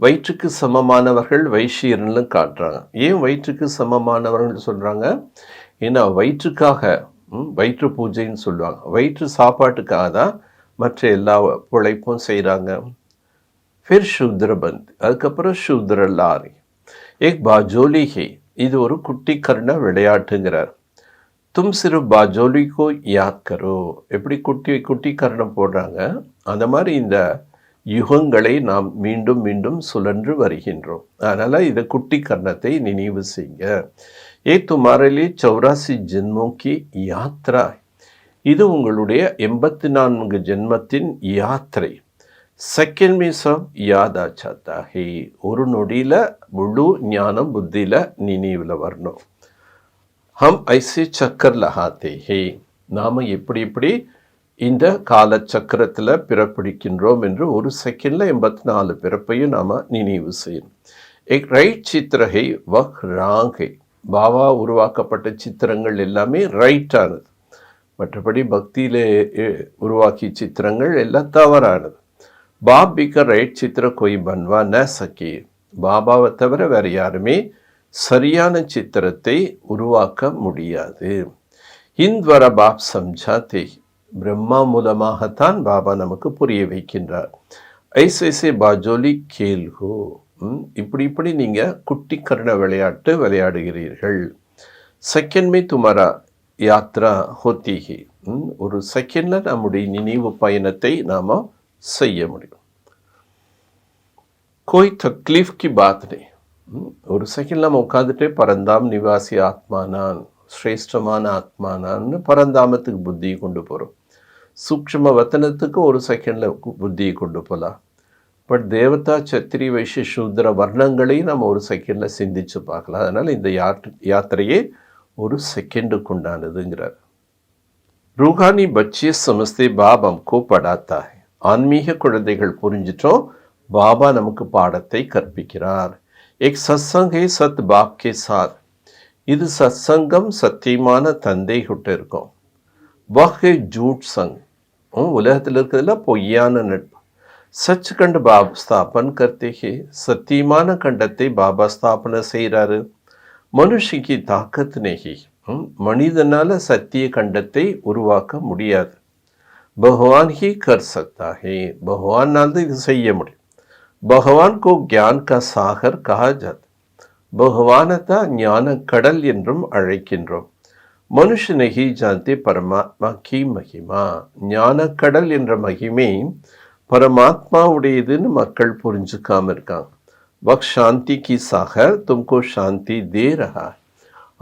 வயிற்றுக்கு சமமானவர்கள் வைஷ்யர்னு காட்டுறாங்க. ஏன் வயிற்றுக்கு சமமானவர்கள் சொல்கிறாங்க? ஏன்னா வயிற்றுக்காக வயிற்று பூஜைன்னு சொல்லுவாங்க. வயிற்று சாப்பாட்டுக்காக தான் மற்ற எல்லா பிழைப்பும் செய்கிறாங்க. ஃபிர் சூத்ரபந்த், அதுக்கப்புறம் சூத்ரலாரி. ஏக் பாஜோலி ஹே. இது ஒரு குட்டி கர்ண விளையாட்டுங்கிறார். தும் சிறு பாஜோலிக்கோ யாத் கரோ. எப்படி குட்டி கர்ணம் போடுறாங்க, அந்த மாதிரி இந்த யுகங்களை நாம் மீண்டும் மீண்டும் சுழன்று வருகின்றோம். அதனால் இதை குட்டி கர்ணத்தை நினைவு செய்யுங்க. ஏ துமாரலி 84 ஜென்மோக்கி யாத்ரா. இது உங்களுடைய 84 ஜென்மத்தின் யாத்திரை. செகண்ட் மீ சப் யாதா சாத்தா ஹே. ஒரு நொடியில் முழு ஞானம் புத்தியில் நினைவில் வரணும். ஹம் ஐசே சக்கர் லஹாத்தே ஹே. நாம் எப்படி இந்த காலச்சக்கரத்தில் பிறப்பிடிக்கின்றோம் என்று ஒரு செகண்டில் 84 பிறப்பையும் நாம் நினைவு செய்யணும். எக் ரைட் சித்திரகை வக் ராங்கை. பாபா உருவாக்கப்பட்ட சித்திரங்கள் எல்லாமே ரைட்டானது. மற்றபடி பக்தியில் உருவாக்கிய சித்திரங்கள் எல்லாம் தவறானது. பாபிக்க ரைட் சித்திர கொய் பன்வா ந சக்கி. பாபாவை தவிர வேறு யாருமே சரியான சித்திரத்தை உருவாக்க முடியாது. இந்த்வர பாப் சம்ஜாத்தே. பிரம்மா மூலமாகத்தான் பாபா நமக்கு புரிய வைக்கின்றார். ஐசைசே பாஜோலி கேல்ஹோ. இப்படி நீங்கள் குட்டி கர்ண விளையாட்டு விளையாடுகிறீர்கள். செகண்ட் மே துமாரா யாத்ரா ஹோத்திஹி. ஒரு செகண்டில் நம்முடைய நினைவு பயணத்தை நாம் செய்ய முடியும். कोई तकलीफ की बात नहीं. ஒரு செகண்ட் நம்ம உட்காந்துட்டே பரந்தாம் நிவாசி ஆத்மானான், சிரேஷ்டமான ஆத்மானான்னு பரந்தாமத்துக்கு புத்தியை கொண்டு போகிறோம். சூக்ஷ்ம வத்தனத்துக்கு ஒரு செகண்டில் புத்தியை கொண்டு போகலாம். பட் தேவதா சத்திரி வைஷ்ய சூத்திர வர்ணங்களையும் நம்ம ஒரு செகண்டில் சிந்திச்சு பார்க்கலாம். அதனால் இந்த யாத்திரையே ஒரு செகண்டுக்கு உண்டானதுங்கிறார். ரூஹானி பச்சே சமஸ்தே பாப் அம்கோ படாத்தா ஹை. ஆன்மீக குழந்தைகள் புரிஞ்சிட்டோம், பாபா நமக்கு பாடத்தை கற்பிக்கிறார். எக் சத்சங் ஹே சத் பாப் கே சாத். இது சத்சங்கம் சத்தியமான தந்தை கிட்ட இருக்கும். வஹ் ஜூட் சங், உலகத்தில் இருக்கிறதுல பொய்யான நட்பு. சச் கண்ட் பாப் ஸ்தாபன் கர்த்தே ஹே. சத்தியமான கண்டத்தை பாபா ஸ்தாபனை செய்கிறாரு. மனுஷிக்கு தாக்கத் நெகி. மனிதனால் சத்திய கண்டத்தை உருவாக்க முடியாது. பகவான் ஹி கர் சக்தா ஹே. பகவானால் தான் இது செய்ய முடியும். பகவான் கோ கியான் கா சாகர் கஹா ஜாத். பகவானை தான் ஞான கடல் என்றும் அழைக்கின்றோம். மனுஷ நெகி ஜாந்தே பரமாத்மா கி மகிமா. ஞானக்கடல் என்ற மகிமை பரமாத்மாவுடையதுன்னு மக்கள் புரிஞ்சுக்காம இருக்காங்க. வக் சாந்தி கி சாகர் தும்கோ சாந்தி தே ரஹா.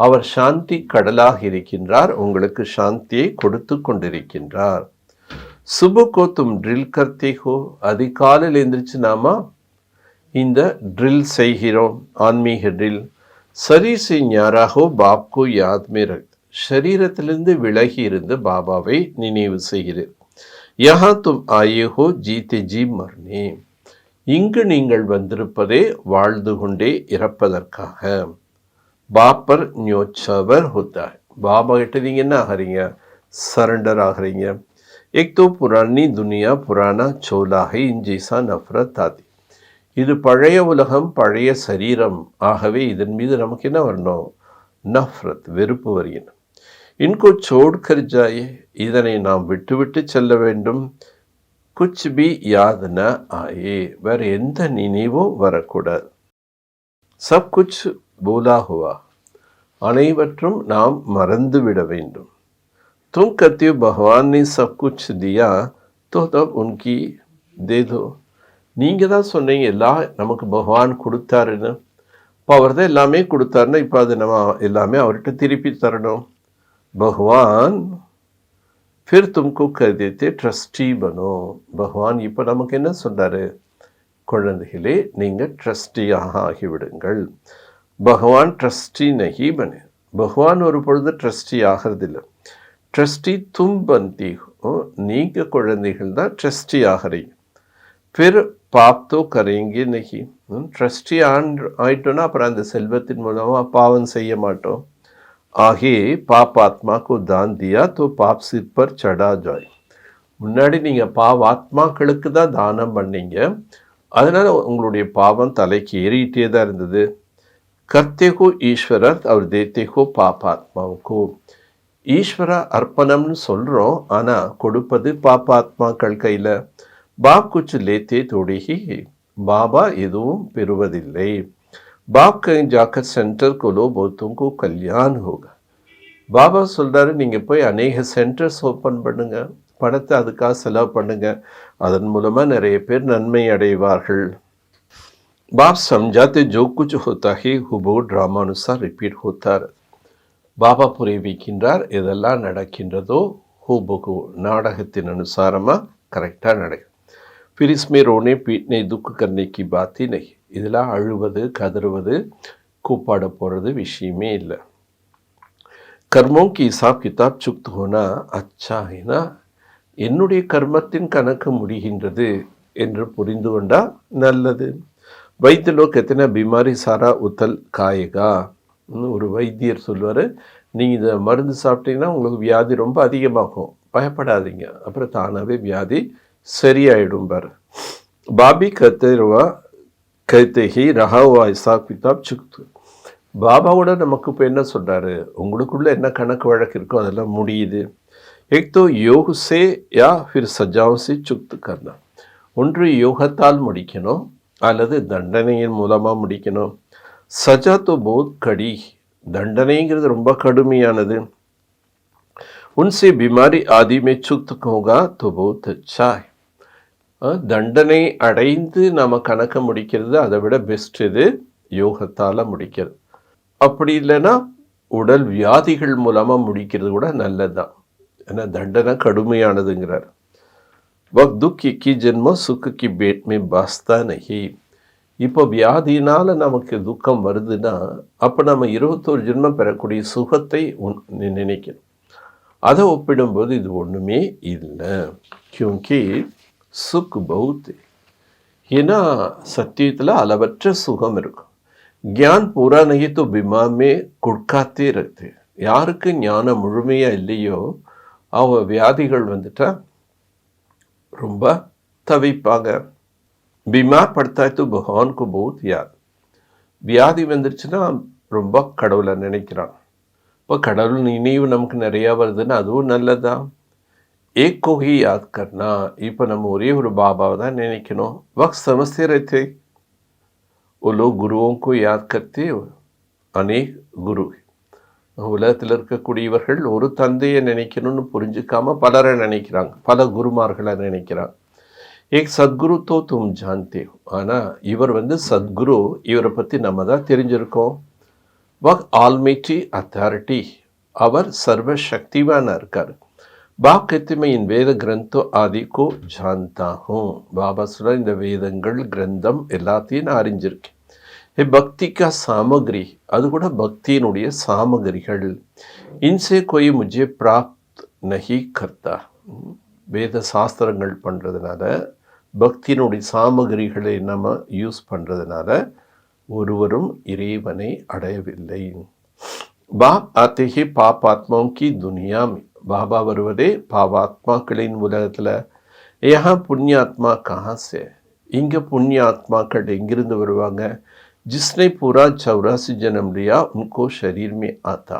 அவர் சாந்தி கடலாக இருக்கின்றார், உங்களுக்கு சாந்தியை கொடுத்து கொண்டிருக்கின்றார். சுபுக்கோ தும் ட்ரில் கர்த்தே ஹோ. அதிகாலையில் எழுந்திரிச்சு நாம இந்த ட்ரில் செய்கிறோம், ஆன்மீக ட்ரில். சரீர் से न्यारा हो बाप को याद में रख. शरीरத்திலிருந்து விலகி இருந்து பாபாவை நினைவு செய்கிறேன். யஹா தும் ஆயே ஹோ ஜீத்தே ஜீ மர்னே. இங்கு நீங்கள் வந்திருப்பதே வாழ்ந்து கொண்டே இறப்பதற்காக. பாப்பர் ஞோச்சவர் ஹோத்தா. பாபா கிட்ட நீங்க என்ன ஆகிறீங்க? சரண்டர் ஆகிறீங்க. एक तो पुरानी दुनिया पुराना चोला है, इन जैसा नफरत आती. இது பழைய உலகம், பழைய சரீரம். ஆகவே இதன் மீது நமக்கு என்ன வரணும்? நஃப்ரத், வெறுப்பு வருகிறது. இன்கோ சோட் கர் ஜாயே. இதனை நாம் விட்டுவிட்டு செல்ல வேண்டும். குச் பி யாத் ந ஆயே. வேற எந்த நினைவும் வரக்கூடாது. சப் குச் போலா ஹுவா. அனைவற்றும் நாம் மறந்து விட வேண்டும். तुम कहते हो भगवान ने सब कुछ दिया तो तब उनकी दे दो. நீங்கள் தான் சொன்னீங்க எல்லாம் நமக்கு பகவான் கொடுத்தாருன்னு. இப்போ அவர் தான் எல்லாமே கொடுத்தாருன்னா இப்போ அது நம்ம எல்லாமே அவர்கிட்ட திருப்பி தரணும். பகவான் ஃபிர் தும்கோ கர் தேத்தே ட்ரஸ்டி பனோ. பகவான் இப்போ நமக்கு என்ன சொன்னார்? குழந்தைகளே, நீங்கள் ட்ரஸ்டியாக ஆகிவிடுங்கள். பகவான் ட்ரஸ்டி நகி பனே. பகவான் ஒரு பொழுது ட்ரஸ்டி ஆகிறதில்லை. ட்ரஸ்டி தும் பந்தி ஹோ. நீங்கள் குழந்தைகள் தான் ட்ரஸ்டி ஆகிறீங்க. फिर पाप तो करेंगे नहीं. ட்ரஸ்டி ஆயிட்டோன்னா அப்புறம் அந்த செல்வத்தின் மூலமாக பாவம் செய்ய மாட்டோம். ஆகே பாப் ஆத்மாக்கு தான் தியா தோ பாப் சிர் பர் சடா ஜாய். முன்னாடி நீங்கள் பாவாத்மாக்களுக்கு தான் தானம் பண்ணீங்க, அதனால் உங்களுடைய பாவம் தலைக்கு ஏறிட்டே தான் இருந்தது. கர்த்தேகோ ஈஸ்வரர் அவர் தேத்தேகோ பாப்பாத்மாவுக்கோ. ஈஸ்வர அர்ப்பணம்னு சொல்கிறோம், ஆனால் கொடுப்பது பாப்பாத்மாக்கள் கையில். பாப் குச் லேத்தே தோடி ஹி. பாபா எதுவும் பெறுவதில்லை. பாப் கहीं जाकर सेंटर खोलो बहुत तुमको कल्याण होगा. பாபா சொல்கிறாரு, நீங்கள் போய் அநேக சென்டர்ஸ் ஓப்பன் பண்ணுங்க, பணத்தை அதுக்காக செலவு பண்ணுங்க, அதன் மூலமாக நிறைய பேர் நன்மை அடைவார்கள். பாப் समझाते जो कुछ होता है हुबहू ड्रामा अनुसार रिपीट होता है. பாபா புரிவிக்கின்றார், எதெல்லாம் நடக்கின்றதோ ஹூபகு நாடகத்தின் அனுசாரமாக கரெக்டாக நடக்கும். फिर इसमें रोने पीटने दुख करने की बात ही नहीं. இதெல்லாம் அழுவது கதறுவது கூப்பாட போகிறது விஷயமே இல்லை. கர்மோं की हिसाब किताब चुक्त होना अच्छा है ना. என்னுடைய கர்மத்தின் கணக்கு முடிகின்றது என்று புரிந்து கொண்டால் நல்லது. வைத்திய லோக் எத்தனை பிமாரி சாரா உத்தல் காயகா. ஒரு வைத்தியர் சொல்வார், நீங்கள் இதை மருந்து சாப்பிட்டீங்கன்னா உங்களுக்கு வியாதி ரொம்ப அதிகமாகும், பயப்படாதீங்க, அப்புறம் தானாகவே வியாதி சரியாயிடும் பாரு. பாபி கத்தை ஹி ரஹா ஹுவா ஹிசாப் கிதாப் சுக்து. பாபாவோட நமக்கு இப்போ என்ன சொல்கிறாரு? உங்களுக்குள்ள என்ன கணக்கு வழக்கு இருக்கோ அதெல்லாம் முடியுது. एक तो योग से या फिर सजाओं से चुक्त करना. ஒன்று யோகத்தால் முடிக்கணும் அல்லது தண்டனையின் மூலமாக முடிக்கணும். சஜா தோ போத் கடி. தண்டனைங்கிறது ரொம்ப கடுமையானது. उनसे बीमारी आदि में चुक्त होगा तो बहुत अच्छा है. தண்டனை அடைந்து நம்ம கணக்க முடிக்கிறது அதை விட பெஸ்ட் இது யோகத்தால் முடிக்கிறது. அப்படி இல்லைன்னா உடல் வியாதிகள் மூலமாக முடிக்கிறது கூட நல்லது தான். ஏன்னா தண்டனை கடுமையானதுங்கிறார். வக் துக்கி கி ஜென்ம சுக்கு கி பேட் மே பாஸ்தா நகி. இப்போ வியாதினால் நமக்கு துக்கம் வருதுன்னா அப்போ நம்ம 21 ஜென்மம் பெறக்கூடிய சுகத்தை நினைக்கணும். அதை ஒப்பிடும்போது இது ஒன்றுமே இல்லை. கியூங்கி சுக் பௌத். ஏன்னா சத்தியத்தில் அளவற்ற சுகம் இருக்கும். ஞான் பூரா நகி தோ பிமாமே குட்காத்தே இருக்கு. யாருக்கு ஞானம் முழுமையாக இல்லையோ அவங்க வியாதிகள் வந்துட்டா ரொம்ப தவிப்பாங்க. बीमार पड़ता है तो भगवान को बहुत याद. வியாதி வந்துருச்சுன்னா ரொம்ப கடவுளை நினைக்கிறான். இப்போ கடவுள் நினைவு நமக்கு நிறையா வருதுன்னா அதுவும் நல்லதான். ஏக் को ही याद करना. இப்போ நம்ம ஒரே ஒரு பாபாவை தான் நினைக்கணும். वक्त समझते रहते वो लोग गुरुओं को याद करते अनेक गुरु. உலகத்தில் இருக்கக்கூடியவர்கள் ஒரு தந்தையை நினைக்கணும்னு புரிஞ்சுக்காம பலரை நினைக்கிறாங்க, பல குருமார்களை நினைக்கிறாங்க. ஏக் சத்குரு தோ தும் ஜான்தே. ஆனால் இவர் சத்குரு, இவரை பற்றி நம்ம தான் தெரிஞ்சிருக்கோம். வக் ஆல்மைட்டி அத்தாரிட்டி. அவர் சர்வ சக்திவானாக இருக்கார். பாப் கத்திமை இன் வேத கிரந்தோ ஆதிக்கோ ஜான்தாகும். பாபா சொல்ல இந்த வேதங்கள் கிரந்தம் எல்லாத்தையும் நான் அறிஞ்சிருக்கேன். பக்திக்கா சாமகிரி, அது கூட பக்தியினுடைய சாமகிரிகள். இன்சே கோய் முஜே பிராப்த் நஹி கர்த்தா. வேத சாஸ்திரங்கள் பண்ணுறதுனால பக்தியினுடைய சாமகிரிகளை நம்ம யூஸ் பண்ணுறதுனால ஒருவரும் இறைவனை அடையவில்லை. பாப் ஆத்தேஹி பாபாத்மாவும் கி துனியா. பாபா வருவதே பாவாத்மாக்களின் உலகத்தில். யஹா புண்ணியாத்மா கஹாசே. இங்கே புண்ணியாத்மாக்கள் எங்கிருந்து வருவாங்க? जिसने पूरा 84 जन्म लिया उनको शरीर में आता.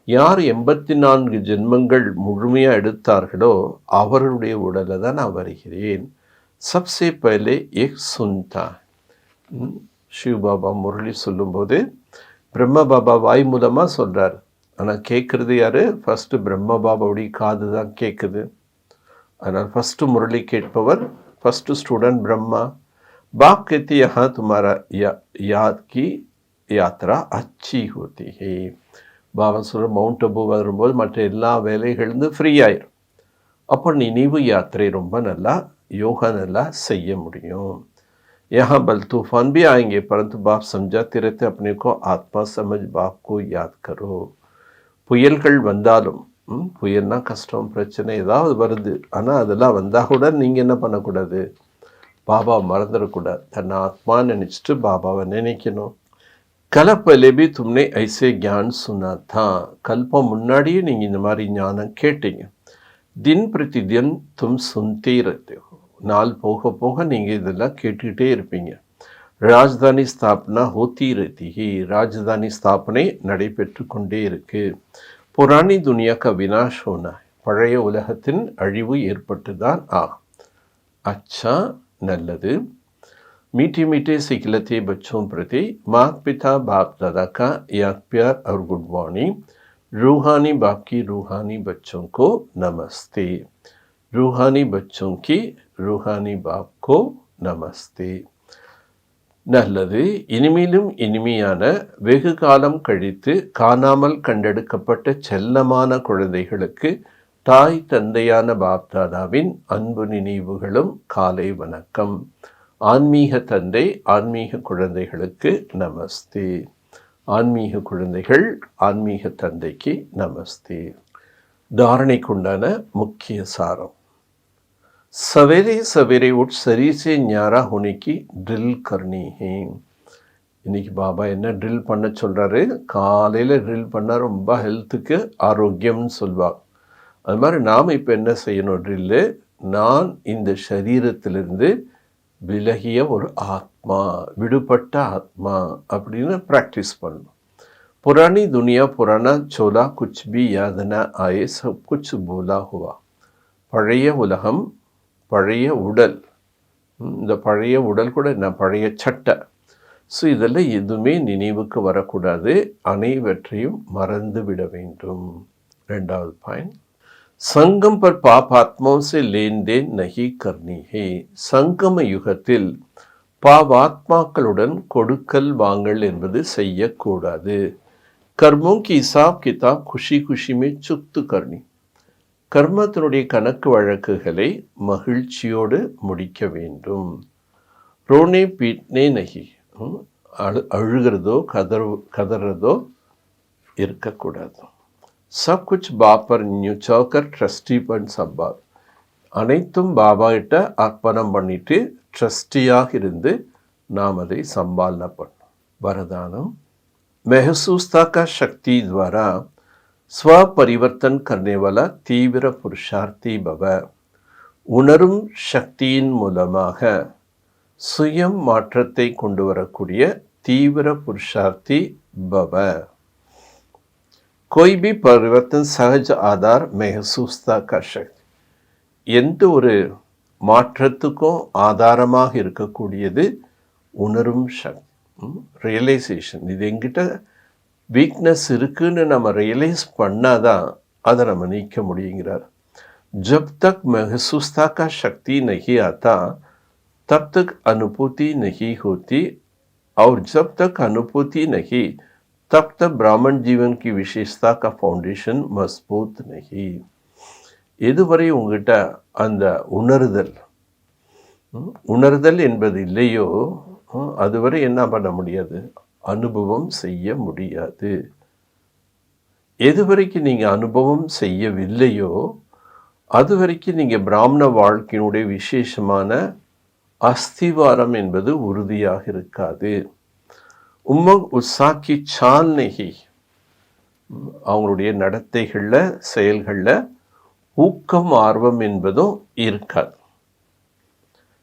யார் 84 ஜென்மங்கள் முழுமையாக எடுத்தார்களோ அவர்களுடைய உடலை தான் நான் வருகிறேன். சப்சே பஹலே ஏக் சுன்தா. சிவ பாபா முரளி சொல்லும்போது பிரம்ம பாபா வாய் மூலமாக சொல்கிறார். ஆனால் கேட்குறது யார்? ஃபஸ்ட்டு பிரம்ம பாபாவுடைய காது தான் கேட்குது. அதனால் ஃபஸ்ட்டு முரளி கேட்பவர் ஃபஸ்ட்டு ஸ்டூடெண்ட் பிரம்மா. बाप कहते यहाँ तुम्हारा याद की यात्रा अच्छी होती है. பாபா சொல்கிற மவுண்ட் அபு வரும்போது மற்ற எல்லா வேலைகளிலிருந்து ஃப்ரீ ஆயிரும். அப்போ நினைவு யாத்திரை ரொம்ப நல்லா யோகா நல்லா செய்ய முடியும். यहाँ बल तूफान भी आएंगे परंतु बाप समझाते रहते अपने को आत्मा समझ बाप को याद करो. புயல்கள் வந்தாலும் புயல்னா கஷ்டம் பிரச்சனை ஏதாவது வருது. ஆனால் அதெல்லாம் வந்தால் கூட நீங்கள் என்ன பண்ணக்கூடாது? பாபா மறந்துடக்கூடாது. தன்னை ஆத்மா நினச்சிட்டு பாபாவை நினைக்கணும். கலப்பலேபி தும்னே ஐசே ஜான் சுனா தான். கல்பம் முன்னாடியே நீங்கள் இந்த மாதிரி ஞானம் கேட்டீங்க. தின் பிரதி தின் தும் சுன்தே रहते हो. நாள் போக போக நீங்கள் இதெல்லாம் கேட்டுக்கிட்டே இருப்பீங்க. ராஜதானி ஸ்தாபனா ஹோத்தி रहती है. ராஜதானி ஸ்தாபனை நடைபெற்று கொண்டே இருக்கு. புராணி துனியாக்கா வினாஷ் ஹோனா. பழைய உலகத்தின் அழிவு ஏற்பட்டு தான் ஆகும். अच्छा நல்லது. मीठे मीठे सिखलते बच्चों प्रति माता पिता बाप दादा का याद प्यार और गुड मॉर्निंग. रूहानी बाप की रूहानी बच्चों को नमस्ते. रूहानी बच्चों की रूहानी बाप को नमस्ते. நல்லது. இனிமேலும் இனிமையான வெகு காலம் கழித்து காணாமல் கண்டெடுக்கப்பட்ட செல்லமான குழந்தைகளுக்கு தாய் தந்தையான பாப்தாதாவின் அன்பு நினைவுகளும் காலை வணக்கம். ஆன்மீக தந்தை ஆன்மீக குழந்தைகளுக்கு நமஸ்தே. ஆன்மீக குழந்தைகள் ஆன்மீக தந்தைக்கு நமஸ்தே. தாரணைக்குண்டான முக்கிய சாரம். सवेरे सवेरे उठ शरीर से न्यारा होने की ड्रिल करनी है. இன்னைக்கு பாபா என்ன ட்ரில் பண்ண சொல்கிறாரு? காலையில் ட்ரில் பண்ணால் ரொம்ப ஹெல்த்துக்கு ஆரோக்கியம்னு சொல்வாங்க. அது மாதிரி நாம் இப்போ என்ன செய்யணும்? ட்ரில்லு, நான் இந்த சரீரத்திலிருந்து விலகிய ஒரு ஆத்மா, விடுபட்ட ஆத்மா அப்படின்னு ப்ராக்டிஸ் பண்ணணும். புராணி துனியா புராணா சோலா குச் பி யாதனா ஆயே சப் குச் போலா ஹுவா. பழைய உலகம், பழைய உடல், இந்த பழைய உடல் கூட என்ன பழைய சட்டை. ஸோ இதெல்லாம் எதுவுமே நினைவுக்கு வரக்கூடாது. அனைவற்றையும் மறந்து விட வேண்டும். ரெண்டாவது பாயிண்ட். संगम पर पाप आत्माओं से लेन देन नहीं करनी है. சங்கம யுகத்தில் பாவாத்மாக்களுடன் கொடுக்கல் வாங்கல் என்பது செய்யக்கூடாது. கர்மோं की हिसाब किताब खुशी खुशी में चुक्त करनी. கர்மத்தினுடைய கணக்கு வழக்குகளை மகிழ்ச்சியோடு முடிக்க வேண்டும். ரோனே பீட்னே நகி, அழுகிறதோ கதறதோ இருக்கக்கூடாது. சப் குச் பாப்பர் நியூச்சாக்கர் ட்ரஸ்டி பன் சப்பார், அனைத்தும் பாபா கிட்ட அர்ப்பணம் பண்ணிட்டு ட்ரஸ்டியாக இருந்து நாம் அதை சம்பாலனை பண்ணோம். வரதானம். महसूसता का शक्ति द्वारा स्व परिवर्तन करने वाला तीव्र पुरुषार्थी भव. உணரும் சக்தியின் மூலமாக சுயம் மாற்றத்தை கொண்டு வரக்கூடிய தீவிர புருஷார்த்தி பவ. कोई भी परिवर्तन सहज आधार महसूसता का शक्ति. எந்த ஒரு மாற்றத்துக்கும் ஆதாரமாக இருக்கக்கூடியது உணரும் சக்தி, ரியலைசேஷன். இது எங்கிட்ட வீக்னஸ் இருக்குன்னு நம்ம ரியலைஸ் பண்ணாதான் அதை நம்ம நீக்க முடியுங்கிறார். जब तक महसूसता का शक्ति नहीं आता तब तक अनुभूति नहीं होती, और जब तक अनुभूति नहीं तब तक ब्राह्मण जीवन की विशेषता का फाउंडेशन मजबूत नहीं. எதுவரை உங்ககிட்ட அந்த உணர்தல் என்பது இல்லையோ அதுவரை என்ன பண்ண முடியாது, அனுபவம் செய்ய முடியாது. எதுவரைக்கும் நீங்கள் அனுபவம் செய்யவில்லையோ அது வரைக்கும் நீங்கள் பிராமண வாழ்க்கையினுடைய விசேஷமான அஸ்திவாரம் என்பது உறுதியாக இருக்காது. உம்மங் உற்சாக்கி சால் நெகி, அவங்களுடைய நடத்தைகளில் செயல்களில் ஊக்கம் ஆர்வம் என்பதும் இருக்காது.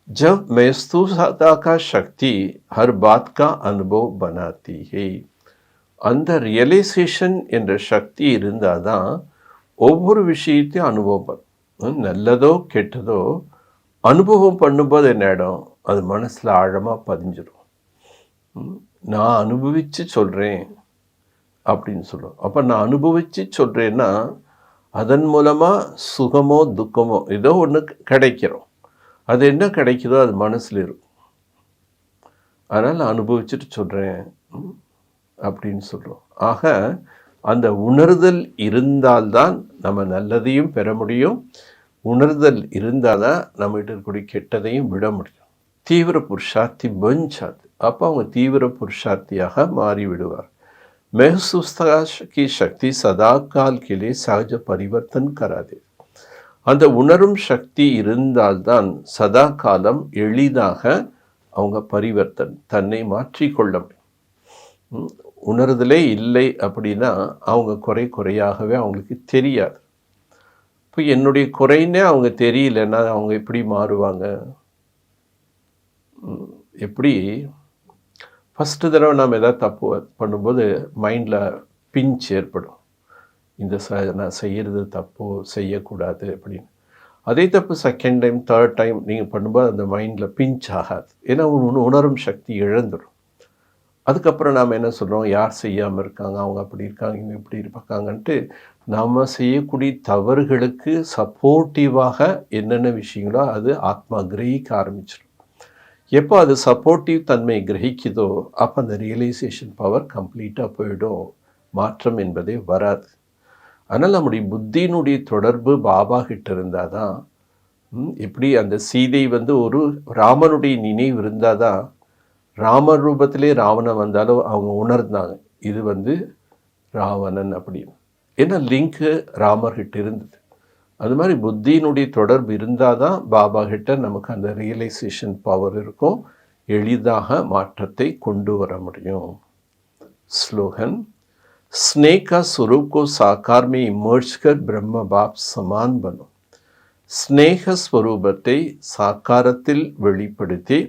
जब महसूसता का शक्ति हर बात का अनुभव बनाती है, அந்த ரியலைசேஷன் என்ற சக்தி இருந்தால் தான் ஒவ்வொரு விஷயத்தையும் அனுபவம், நல்லதோ கெட்டதோ அனுபவம் பண்ணும்போது என்ன ஆகிடும், அது மனசில் ஆழமாக பதிஞ்சிடும். நான் அனுபவித்து சொல்கிறேன் அப்படின்னு சொல்லுவோம். அப்போ நான் அனுபவித்து சொல்கிறேன்னா அதன் மூலமாக சுகமோ துக்கமோ ஏதோ ஒன்று கிடைக்கிறோம். அது என்ன கிடைக்குதோ அது மனசில் இருக்கும். அதனால் நான் அனுபவிச்சுட்டு சொல்கிறேன் அப்படின்னு சொல்கிறோம். ஆக அந்த உணர்தல் இருந்தால்தான் நம்ம நல்லதையும் பெற முடியும். உணர்தல் இருந்தால் தான் நம்மகிட்ட இருக்கக்கூடிய கெட்டதையும் விட முடியும். தீவிர புருஷார்த்தி பஞ்சாது, அப்போ அவங்க தீவிர புருஷார்த்தியாக மாறிவிடுவார். महसूसता की शक्ति सदा काल के लिए सहज परिवर्तन करा दे. அந்த உணரும் சக்தி இருந்தால்தான் சதா காலம் எளிதாக அவங்க பரிவர்த்தன் தன்னை மாற்றிக்கொள்ள முடியும். உணர்தலே இல்லை அப்படின்னா அவங்க குறையாகவே அவங்களுக்கு தெரியாது. இப்போ என்னுடைய குறைன்னே அவங்க தெரியலன்னா அவங்க எப்படி மாறுவாங்க? எப்படி ஃபஸ்ட்டு தடவை நாம் எதாவது தப்பு பண்ணும்போது மைண்டில் பிஞ்ச் ஏற்படும், இந்த நான் செய்கிறது தப்போ செய்யக்கூடாது அப்படின்னு. அதே தப்பு செகண்ட் டைம் தேர்ட் டைம் நீங்கள் பண்ணும்போது அந்த மைண்டில் பிஞ்ச் ஆகாது. ஏன்னா உணரும் சக்தி இழந்துடும். அதுக்கப்புறம் நாம் என்ன சொல்கிறோம், யார் செய்யாமல் இருக்காங்க, அவங்க அப்படி இருக்காங்க, இவங்க இப்படி இருப்பாங்கன்ட்டு நாம் செய்யக்கூடிய தவறுகளுக்கு சப்போர்ட்டிவாக என்னென்ன விஷயங்களோ அது ஆத்மா கிரகிக்க ஆரம்பிச்சிடும். எப்போ அது சப்போர்ட்டிவ் தன்மை கிரகிக்குதோ அப்போ அந்த ரியலைசேஷன் பவர் கம்ப்ளீட்டாக போயிடும், மாற்றம் என்பதே வராது. அதனால் நம்முடைய புத்தியினுடைய தொடர்பு பாபா கிட்ட இருந்தால் தான், எப்படி அந்த சீதை ஒரு ராமனுடைய நினைவு இருந்தால் தான் ராமர் ரூபத்திலே ராவணன் வந்தாலும் அவங்க உணர்ந்தாங்க இது ராவணன் அப்படின்னு. ஏன்னா லிங்க்கு ராமர்கிட்ட இருந்தது. அது மாதிரி புத்தியினுடைய தொடர்பு இருந்தால் தான் பாபா கிட்ட நமக்கு அந்த ரியலைசேஷன் பவர் இருக்கும், எளிதாக மாற்றத்தை கொண்டு வர முடியும். ஸ்லோகன். स्नेह का स्वरूप को साकार में इमर्ज कर ब्रह्म बाप समान बनो. ஸ்நேக ஸ்வரூபத்தை சாக்காரத்தில் வெளிப்படுத்தி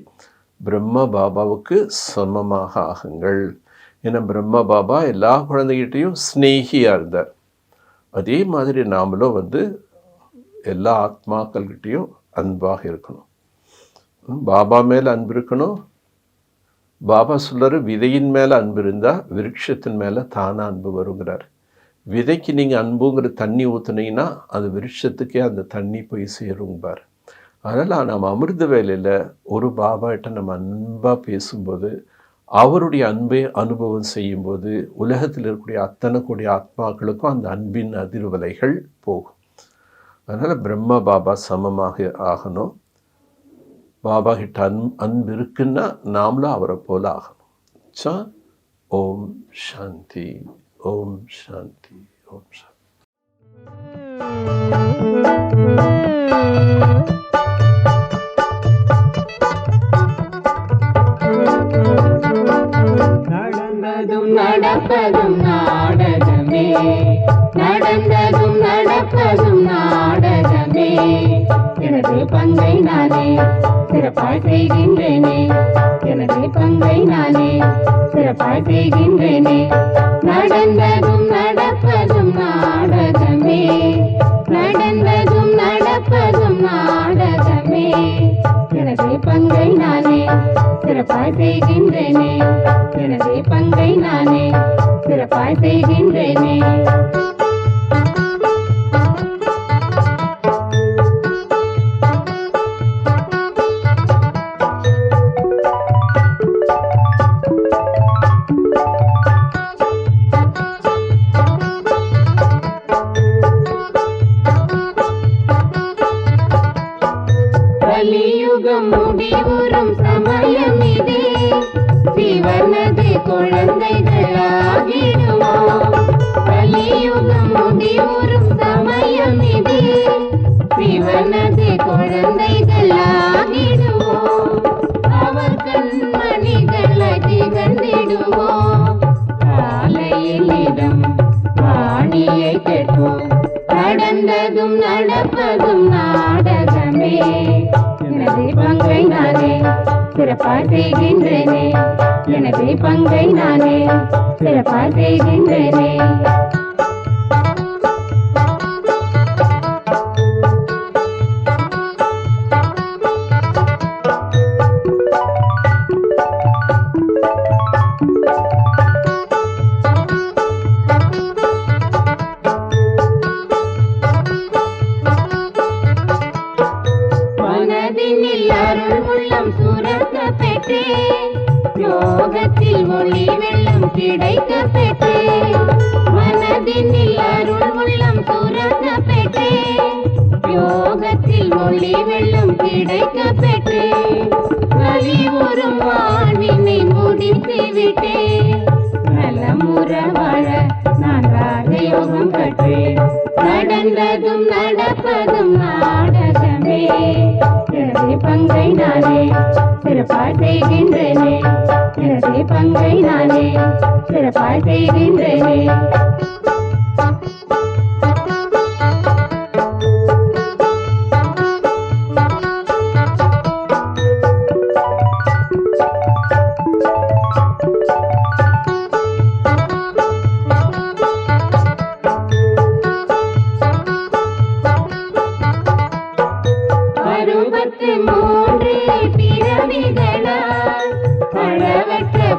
பிரம்ம பாபாவுக்கு சமமாக ஆகுங்கள். ஏன்னா பிரம்ம பாபா எல்லா குழந்தைகிட்டையும் ஸ்னேகியாக இருந்தார். அதே மாதிரி நாமளும் எல்லா ஆத்மாக்கள்கிட்டையும் அன்பாக இருக்கணும். பாபா மேலே அன்பு இருக்கணும். பாபா சொல்கிறார், விதையின் மேலே அன்பு இருந்தால் விருட்சத்தின் மேலே தானாக அன்பு வருங்கிறார். விதைக்கு நீங்கள் அன்புங்கிற தண்ணி ஊற்றுனீங்கன்னா அது விருட்சத்துக்கே அந்த தண்ணி போய் சேரும்பார். அதனால் நம்ம அமிர்த வேலையில் ஒரு பாபாட்ட நம்ம அன்பாக பேசும்போது, அவருடைய அன்பை அனுபவம் செய்யும்போது உலகத்தில் இருக்கக்கூடிய அத்தனை கூடிய ஆத்மாக்களுக்கும் அந்த அன்பின் அதிர்வலைகள் போகும். அதனால் பிரம்மா பாபா சமமாக ஆகணும். பாபா கிட்ட அன்பு இருக்குன்னா நாமளும் அவரை போல ஆகணும். ஓம் சாந்தி, ஓம் சாந்தி, ஓம் சாந்தி. நடப்பதும் நாடகமே, நடந்ததும் நடப்பதும் நாடகமே. எனது பங்கை நானே சிறப்பாய் செய்கின்றேனே, எனது பங்கை நானே சிறப்பாய் செய்கின்றேனே. நடந்ததும் நடப்பதும் நாடகமே, நடந்ததும் நடப்பதும் நாடகமே. எனது பங்கை நானே சிறப்பாய் செய்கின்றேனே, எனது பங்கை நானே சிறப்பாய் செய்கின்றேனே. கலியுகம் முடிவுறும் சமயம் இதே, சிவனது குழந்தைகளாகிடுவோம். கலியுகம் முடிவுறும் சமயம் இதே, சிவனது குழந்தைகளாகிடுவோம். அவர் கண்மணிகளை திகழ்ந்திடுவோம். காலையில் இடம் வாணியை கேட்போம். நடந்ததும் நடப்பதும் நாடகமே, எனது பங்கை நானே சிறப்பாய் செய்கின்றேனே, எனது பங்கை நானே சிறப்பாய் செய்கின்றேனே. யோகத்தில் ஒளி வெள்ளம் கிடைக்க பெற்றே, மனதினில் அருள் உள்ளம் சுரக்க பெற்றே. யோகத்தில் ஒளி வெள்ளம் கிடைக்க பெற்றே, கலிவுறும் வாழ்வினை முடித்து விட்டே. நலமுற வாழ நான் ராஜயோகம் கற்றேன். நடந்ததும் நடப்பதும் நாடகமே, எனது பங்கை நானே சிறப்பாய் செய்கின்றேனே, எனது பங்கை நானே சிறப்பாய் செய்கின்றேனே.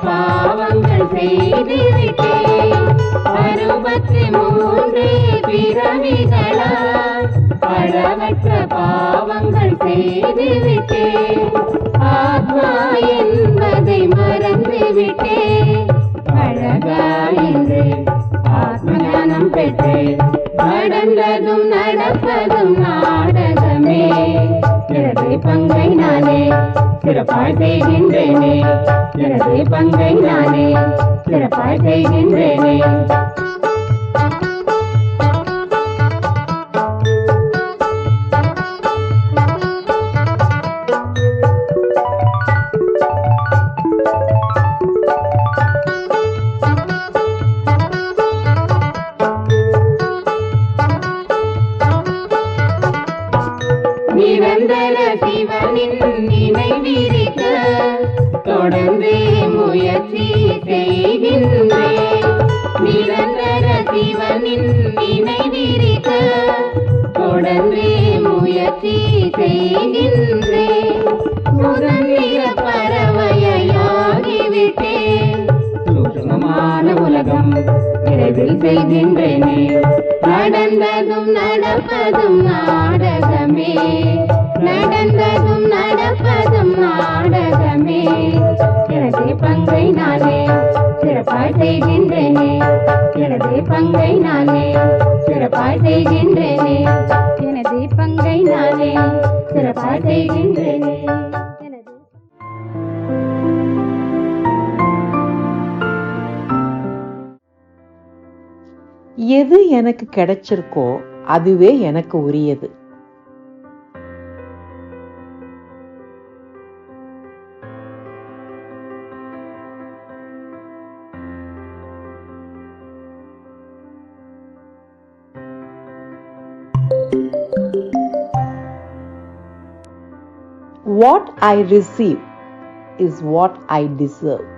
பாவங்கள் செய்துவிட்டேன். 63 பிறவிகளால் அளவற்ற பாவங்கள் செய்துவிட்டேன். ஆத்மா என்பதை மறந்துவிட்டேன். அழகாயின்று ஆத்மஞானம் பெற்றேன். நடந்ததும் நடப்பதும் நாடகமே, எனது பங்கை நானே சிறப்பாய் செய்கின்றேனே, எனது பங்கை நானே சிறப்பாய் செய்கின்றேனே. நிரந்தர சிவனின் நினைவிருக்க தொடர்ந்து முயற்சி செய்கின்றேன். நிரந்தர சிவனின் நினைவிருக்க தொடர்ந்து முயற்சி செய்கின்றேன். சுதந்திர பறவையாகிவிட்டேன். சூட்சுமமான நாடகமான உலகம் விரைவில் செய்கின்றேனே. நடந்ததும் நடப்பதும் நாடகமே, நடந்ததும் நடப்பதும் நாடகமே. எனது பங்கை நானே சிறப்பாய் செய்கின்றேனே, எனது பங்கை நானே சிறப்பாய் செய்கின்றேனே, எனது பங்கை நானே சிறப்பாய் செய்கின்றேனே. எது எனக்கு கிடைச்சிருக்கோ அதுவே எனக்கு உரியது. What I receive is what I deserve.